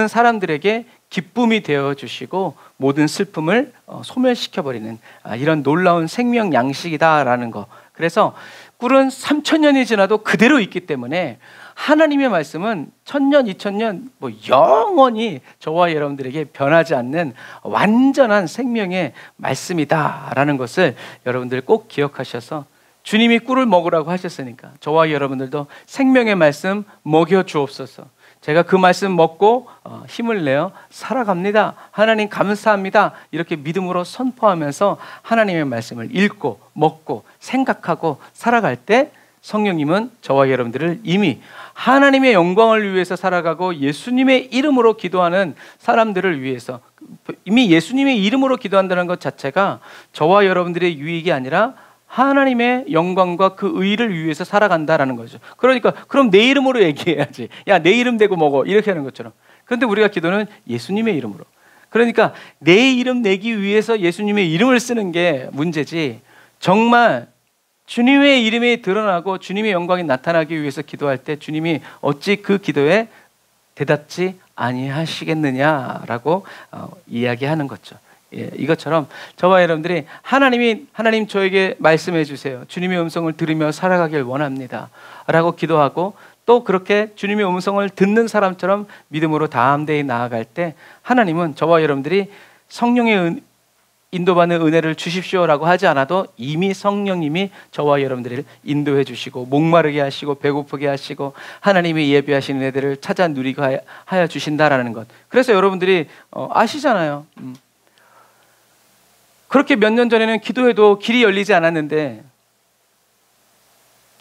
사람들에게 기쁨이 되어주시고 모든 슬픔을 소멸시켜버리는 이런 놀라운 생명 양식이다라는 거. 그래서 꿀은 3000년이 지나도 그대로 있기 때문에 하나님의 말씀은 1000년, 2000년 뭐 영원히 저와 여러분들에게 변하지 않는 완전한 생명의 말씀이다라는 것을 여러분들 꼭 기억하셔서, 주님이 꿀을 먹으라고 하셨으니까 저와 여러분들도 생명의 말씀 먹여 주옵소서. 제가 그 말씀 먹고 힘을 내어 살아갑니다. 하나님 감사합니다. 이렇게 믿음으로 선포하면서 하나님의 말씀을 읽고 먹고 생각하고 살아갈 때, 성령님은 저와 여러분들을 이미 하나님의 영광을 위해서 살아가고 예수님의 이름으로 기도하는 사람들을 위해서, 이미 예수님의 이름으로 기도한다는 것 자체가 저와 여러분들의 유익이 아니라 하나님의 영광과 그 의를 위해서 살아간다라는 거죠. 그러니까 그럼 내 이름으로 얘기해야지. 야, 내 이름 대고 먹어. 이렇게 하는 것처럼. 그런데 우리가 기도는 예수님의 이름으로. 그러니까 내 이름 내기 위해서 예수님의 이름을 쓰는 게 문제지, 정말 주님의 이름이 드러나고 주님의 영광이 나타나기 위해서 기도할 때 주님이 어찌 그 기도에 대답지 아니하시겠느냐라고 이야기하는 거죠. 예, 이것처럼 저와 여러분들이 하나님 저에게 말씀해 주세요. 주님의 음성을 들으며 살아가길 원합니다. 라고 기도하고 또 그렇게 주님의 음성을 듣는 사람처럼 믿음으로 담대히 나아갈 때 하나님은 저와 여러분들이 성령의 인도받는 은혜를 주십시오라고 하지 않아도 이미 성령님이 저와 여러분들을 인도해 주시고 목마르게 하시고 배고프게 하시고 하나님이 예비하신 은혜들을 찾아 누리게 하여 주신다라는 것. 그래서 여러분들이 아시잖아요. 그렇게 몇 년 전에는 기도해도 길이 열리지 않았는데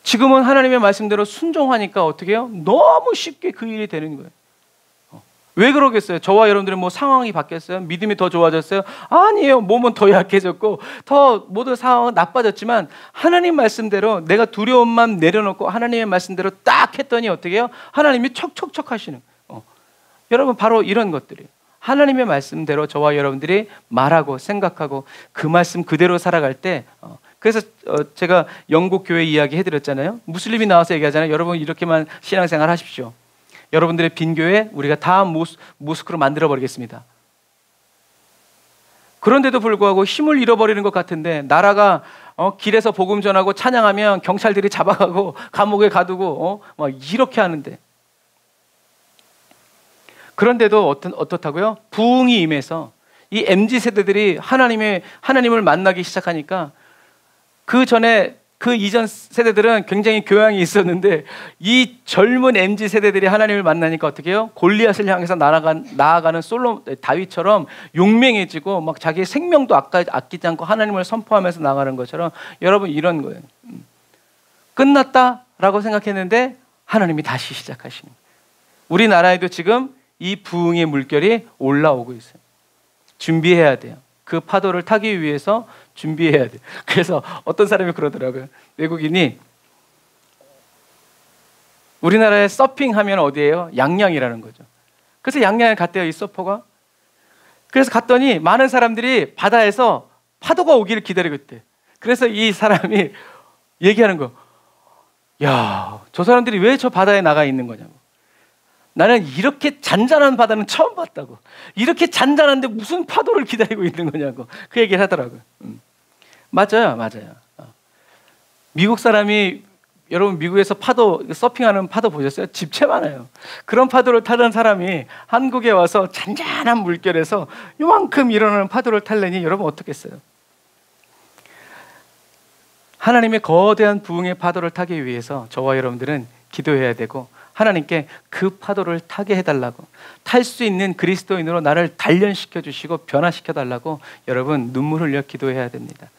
지금은 하나님의 말씀대로 순종하니까 어떻게 해요? 너무 쉽게 그 일이 되는 거예요. 왜 그러겠어요? 저와 여러분들은 뭐 상황이 바뀌었어요? 믿음이 더 좋아졌어요? 아니에요. 몸은 더 약해졌고 더 모든 상황은 나빠졌지만 하나님 말씀대로 내가 두려움만 내려놓고 하나님의 말씀대로 딱 했더니 어떻게 해요? 하나님이 척척척 하시는 여러분 바로 이런 것들이에요. 하나님의 말씀대로 저와 여러분들이 말하고 생각하고 그 말씀 그대로 살아갈 때 그래서 제가 영국 교회 이야기 해드렸잖아요. 무슬림이 나와서 얘기하잖아요. 여러분 이렇게만 신앙생활 하십시오. 여러분들의 빈 교회 우리가 다 모스크로 만들어버리겠습니다. 그런데도 불구하고 힘을 잃어버리는 것 같은데 나라가 길에서 복음 전하고 찬양하면 경찰들이 잡아가고 감옥에 가두고 막 이렇게 하는데 그런데도 어떻다고요? 부흥이 임해서 이 MZ세대들이 하나님을 만나기 시작하니까 그 이전 세대들은 굉장히 교양이 있었는데 이 젊은 MZ세대들이 하나님을 만나니까 어떻게 해요? 골리앗을 향해서 나아가는 다윗처럼 용맹해지고 막 자기의 생명도 아끼지 않고 하나님을 선포하면서 나가는 것처럼 여러분 이런 거예요. 끝났다라고 생각했는데 하나님이 다시 시작하시는 거예요. 우리나라에도 지금 이 부흥의 물결이 올라오고 있어요. 준비해야 돼요. 그 파도를 타기 위해서 준비해야 돼요. 그래서 어떤 사람이 그러더라고요. 외국인이 우리나라에 서핑하면 어디예요? 양양이라는 거죠. 그래서 양양에 갔대요, 이 서퍼가. 그래서 갔더니 많은 사람들이 바다에서 파도가 오기를 기다리고 있대. 그래서 이 사람이 얘기하는 거, 야, 저 사람들이 왜 저 바다에 나가 있는 거냐고. 나는 이렇게 잔잔한 바다는 처음 봤다고. 이렇게 잔잔한데 무슨 파도를 기다리고 있는 거냐고 그 얘기를 하더라고요. 맞아요. 미국 사람이 여러분 미국에서 서핑하는 파도 보셨어요? 집채 많아요. 그런 파도를 타던 사람이 한국에 와서 잔잔한 물결에서 요만큼 일어나는 파도를 타려니 여러분 어떻겠어요? 하나님의 거대한 부흥의 파도를 타기 위해서 저와 여러분들은 기도해야 되고 하나님께 그 파도를 타게 해달라고, 탈 수 있는 그리스도인으로 나를 단련시켜 주시고 변화시켜 달라고 여러분 눈물 흘려 기도해야 됩니다.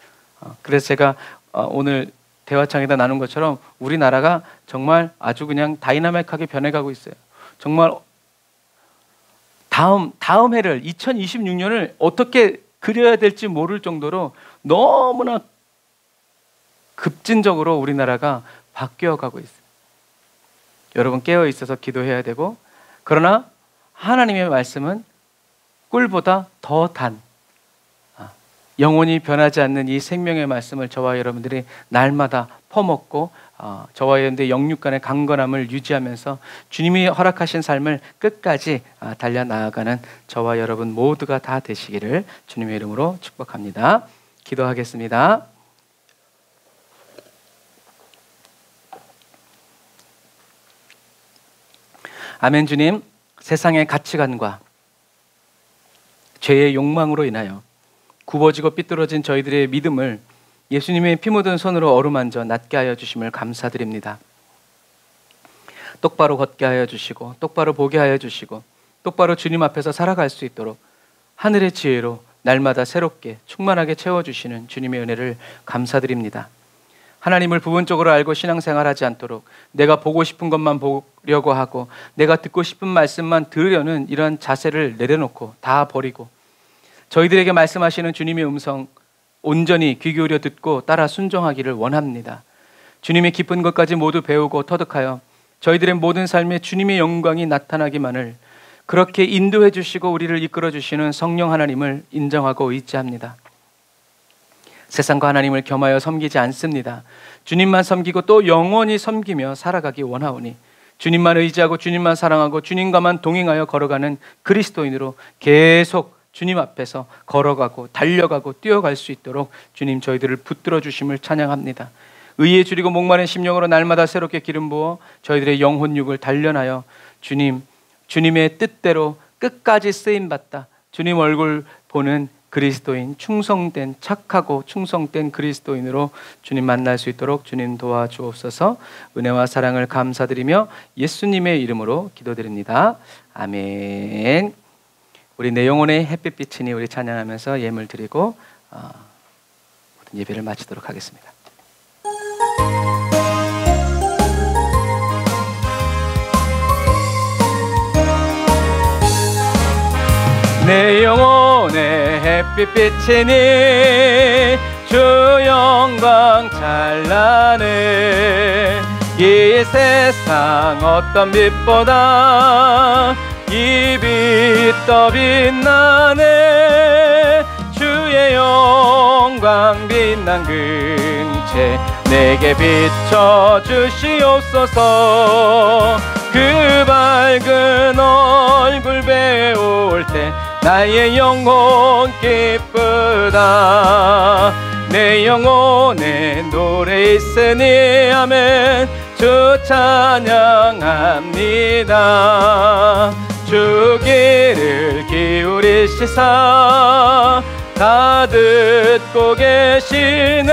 그래서 제가 오늘 대화창에다 나눈 것처럼 우리나라가 정말 아주 그냥 다이나믹하게 변해가고 있어요. 정말 다음 해를 2026년을 어떻게 그려야 될지 모를 정도로 너무나 급진적으로 우리나라가 바뀌어가고 있어요. 여러분 깨어 있어서 기도해야 되고, 그러나 하나님의 말씀은 꿀보다 더 단, 영원히 변하지 않는 이 생명의 말씀을 저와 여러분들이 날마다 퍼먹고 저와 여러분들의 영육 간의 강건함을 유지하면서 주님이 허락하신 삶을 끝까지 달려나가는 저와 여러분 모두가 다 되시기를 주님의 이름으로 축복합니다. 기도하겠습니다. 아멘. 주님, 세상의 가치관과 죄의 욕망으로 인하여 굽어지고 삐뚤어진 저희들의 믿음을 예수님의 피 묻은 손으로 어루만져 낫게 하여 주심을 감사드립니다. 똑바로 걷게 하여 주시고, 똑바로 보게 하여 주시고, 똑바로 주님 앞에서 살아갈 수 있도록 하늘의 지혜로 날마다 새롭게 충만하게 채워주시는 주님의 은혜를 감사드립니다. 하나님을 부분적으로 알고 신앙생활하지 않도록 내가 보고 싶은 것만 보려고 하고 내가 듣고 싶은 말씀만 들으려는 이런 자세를 내려놓고 다 버리고 저희들에게 말씀하시는 주님의 음성 온전히 귀 기울여 듣고 따라 순종하기를 원합니다. 주님의 깊은 것까지 모두 배우고 터득하여 저희들의 모든 삶에 주님의 영광이 나타나기만을 그렇게 인도해 주시고 우리를 이끌어 주시는 성령 하나님을 인정하고 의지합니다. 세상과 하나님을 겸하여 섬기지 않습니다. 주님만 섬기고 또 영원히 섬기며 살아가기 원하오니 주님만 의지하고 주님만 사랑하고 주님과만 동행하여 걸어가는 그리스도인으로 계속 주님 앞에서 걸어가고 달려가고 뛰어갈 수 있도록 주님 저희들을 붙들어 주심을 찬양합니다. 의에 줄이고 목마른 심령으로 날마다 새롭게 기름 부어 저희들의 영혼육을 단련하여 주님의 뜻대로 끝까지 쓰임받다 주님 얼굴 보는 그리스도인, 충성된, 착하고 충성된 그리스도인으로 주님 만날 수 있도록 주님 도와주옵소서. 은혜와 사랑을 감사드리며 예수님의 이름으로 기도드립니다. 아멘. 우리 내 영혼의 햇빛빛이니 우리 찬양하면서 예물 드리고 모든 예배를 마치도록 하겠습니다. 내 영혼의 햇빛빛이니 주 영광 찬란해. 이 세상 어떤 빛보다 이 빛 더 빛나네. 주의 영광 빛난 긍채 내게 비춰 주시옵소서. 그 밝은 얼굴 배울 때 나의 영혼 기쁘다. 내 영혼에 노래 있으니 아멘. 주 찬양합니다. 주 귀를 기울이시사 다 듣고 계시네.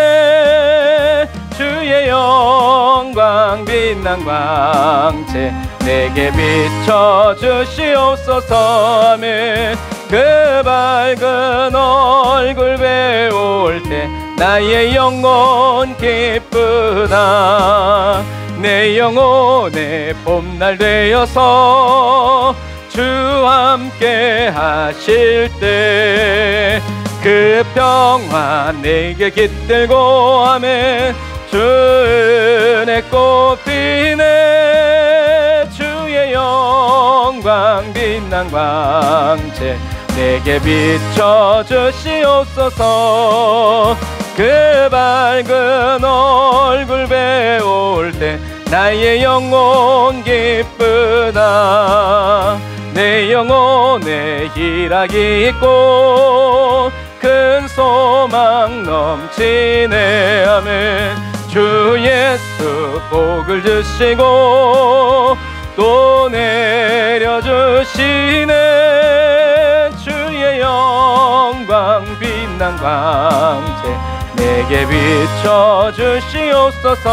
주의 영광 빛난 광채 내게 비춰 주시옵소서. 아멘. 그 밝은 얼굴 배울 때 나의 영혼 기쁘다. 내 영혼의 봄날 되어서 주 함께 하실 때 그 평화 내게 깃들고 아멘. 주 은혜 꽃피네. 주의 영광 빛난 광채 내게 비춰 주시옵소서. 그 밝은 얼굴 배울 때 나의 영혼 기쁘다. 내 영혼에 희락이 있고 큰 소망 넘치네. 아멘. 주 예수 복을 주시고 또 내려주시네. 주의 영광 빛난 광채 내게 비춰 주시옵소서.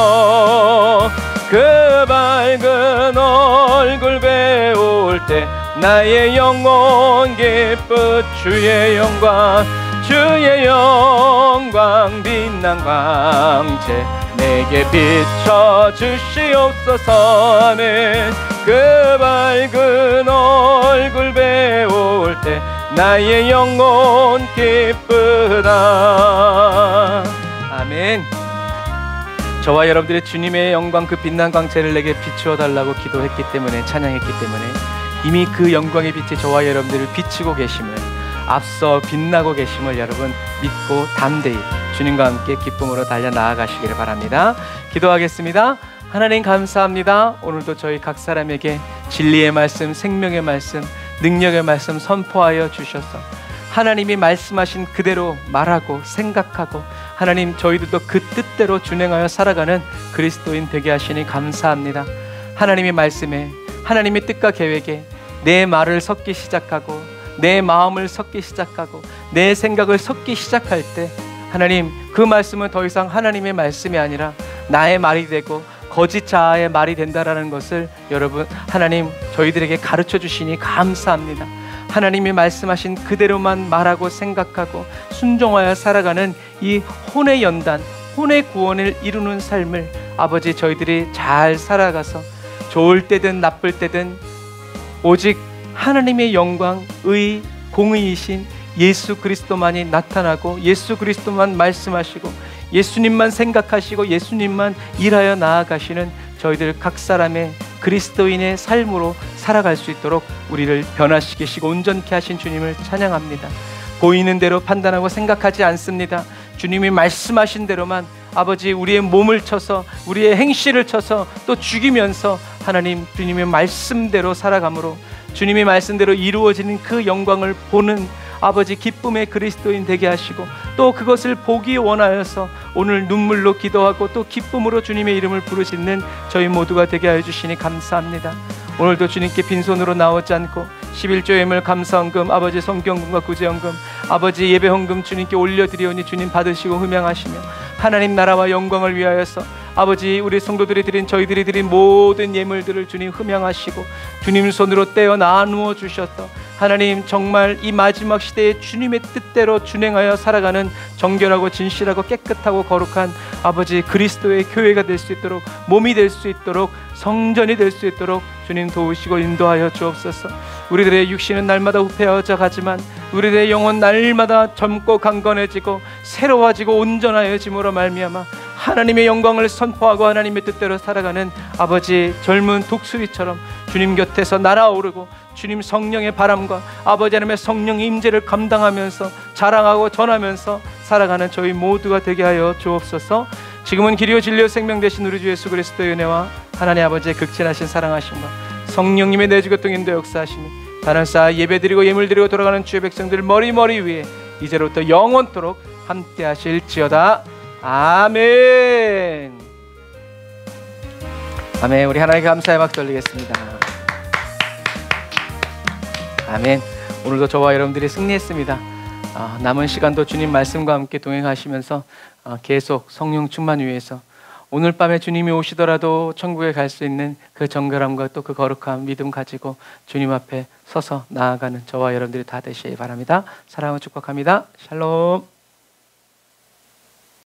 그 밝은 얼굴 배울 때 나의 영혼 기쁘. 주의 영광 주의 영광 빛난 광채 내게 비춰 주시옵소서. 아멘. 그 밝은 얼굴 배울 때 나의 영혼 기쁘다. 아멘. 저와 여러분들이 주님의 영광 그 빛난 광채를 내게 비추어 달라고 기도했기 때문에, 찬양했기 때문에 이미 그 영광의 빛이 저와 여러분들을 비추고 계심을, 앞서 빛나고 계심을 여러분 믿고 담대히 주님과 함께 기쁨으로 달려 나아가시기를 바랍니다. 기도하겠습니다. 하나님 감사합니다. 오늘도 저희 각 사람에게 진리의 말씀, 생명의 말씀, 능력의 말씀 선포하여 주셔서 하나님이 말씀하신 그대로 말하고 생각하고 하나님 저희들도 그 뜻대로 준행하여 살아가는 그리스도인 되게 하시니 감사합니다. 하나님의 말씀에, 하나님의 뜻과 계획에 내 말을 섞기 시작하고 내 마음을 섞기 시작하고 내 생각을 섞기 시작할 때 하나님 그 말씀은 더 이상 하나님의 말씀이 아니라 나의 말이 되고 거짓 자아의 말이 된다라는 것을 여러분 하나님 저희들에게 가르쳐 주시니 감사합니다. 하나님이 말씀하신 그대로만 말하고 생각하고 순종하여 살아가는 이 혼의 연단, 혼의 구원을 이루는 삶을 아버지 저희들이 잘 살아가서 좋을 때든 나쁠 때든 오직 하나님의 영광, 의, 공의이신 예수 그리스도만이 나타나고 예수 그리스도만 말씀하시고 예수님만 생각하시고 예수님만 일하여 나아가시는 저희들 각 사람의 그리스도인의 삶으로 살아갈 수 있도록 우리를 변화시키시고 온전케 하신 주님을 찬양합니다. 보이는 대로 판단하고 생각하지 않습니다. 주님이 말씀하신 대로만 아버지 우리의 몸을 쳐서 우리의 행실을 쳐서 또 죽이면서 하나님 주님의 말씀대로 살아감으로 주님의 말씀대로 이루어지는 그 영광을 보는 아버지 기쁨의 그리스도인 되게 하시고 또 그것을 보기 원하여서 오늘 눈물로 기도하고 또 기쁨으로 주님의 이름을 부르짖는 저희 모두가 되게 하여 주시니 감사합니다. 오늘도 주님께 빈손으로 나오지 않고 11조 예물 감사헌금, 아버지 성경금과 구제헌금, 아버지 예배헌금 주님께 올려드리오니 주님 받으시고 흠양하시며 하나님 나라와 영광을 위하여서 아버지 우리 성도들이 드린 저희들이 드린 모든 예물들을 주님 흠양하시고 주님 손으로 떼어 나누어 주셔서 하나님 정말 이 마지막 시대에 주님의 뜻대로 준행하여 살아가는 정결하고 진실하고 깨끗하고 거룩한 아버지 그리스도의 교회가 될 수 있도록, 몸이 될 수 있도록, 성전이 될 수 있도록 주님 도우시고 인도하여 주옵소서. 우리들의 육신은 날마다 후패하여 가지만 우리들의 영혼 날마다 젊고 강건해지고 새로워지고 온전하여짐으로 말미암아 하나님의 영광을 선포하고 하나님의 뜻대로 살아가는 아버지 젊은 독수리처럼 주님 곁에서 날아오르고 주님 성령의 바람과 아버지 하나님의 성령의 임재를 감당하면서 자랑하고 전하면서 살아가는 저희 모두가 되게 하여 주옵소서. 지금은 길이요 진리요 생명 되신 우리 주 예수 그리스도의 은혜와 하나님 아버지의 극진하신 사랑하심과 성령님의 내주교통 인도 역사하심이 다른 쌓아 예배드리고 예물드리고 돌아가는 주의 백성들 머리 위에 이제로부터 영원토록 함께 하실지어다. 아멘. 아멘. 우리 하나님께 감사의 박수 올리겠습니다. 아멘. 오늘도 저와 여러분들이 승리했습니다. 남은 시간도 주님 말씀과 함께 동행하시면서 계속 성령 충만 위해서 오늘 밤에 주님이 오시더라도 천국에 갈 수 있는 그 정결함과 또 그 거룩한 믿음 가지고 주님 앞에 서서 나아가는 저와 여러분들이 다 되시기 바랍니다. 사랑을 축복합니다. 샬롬.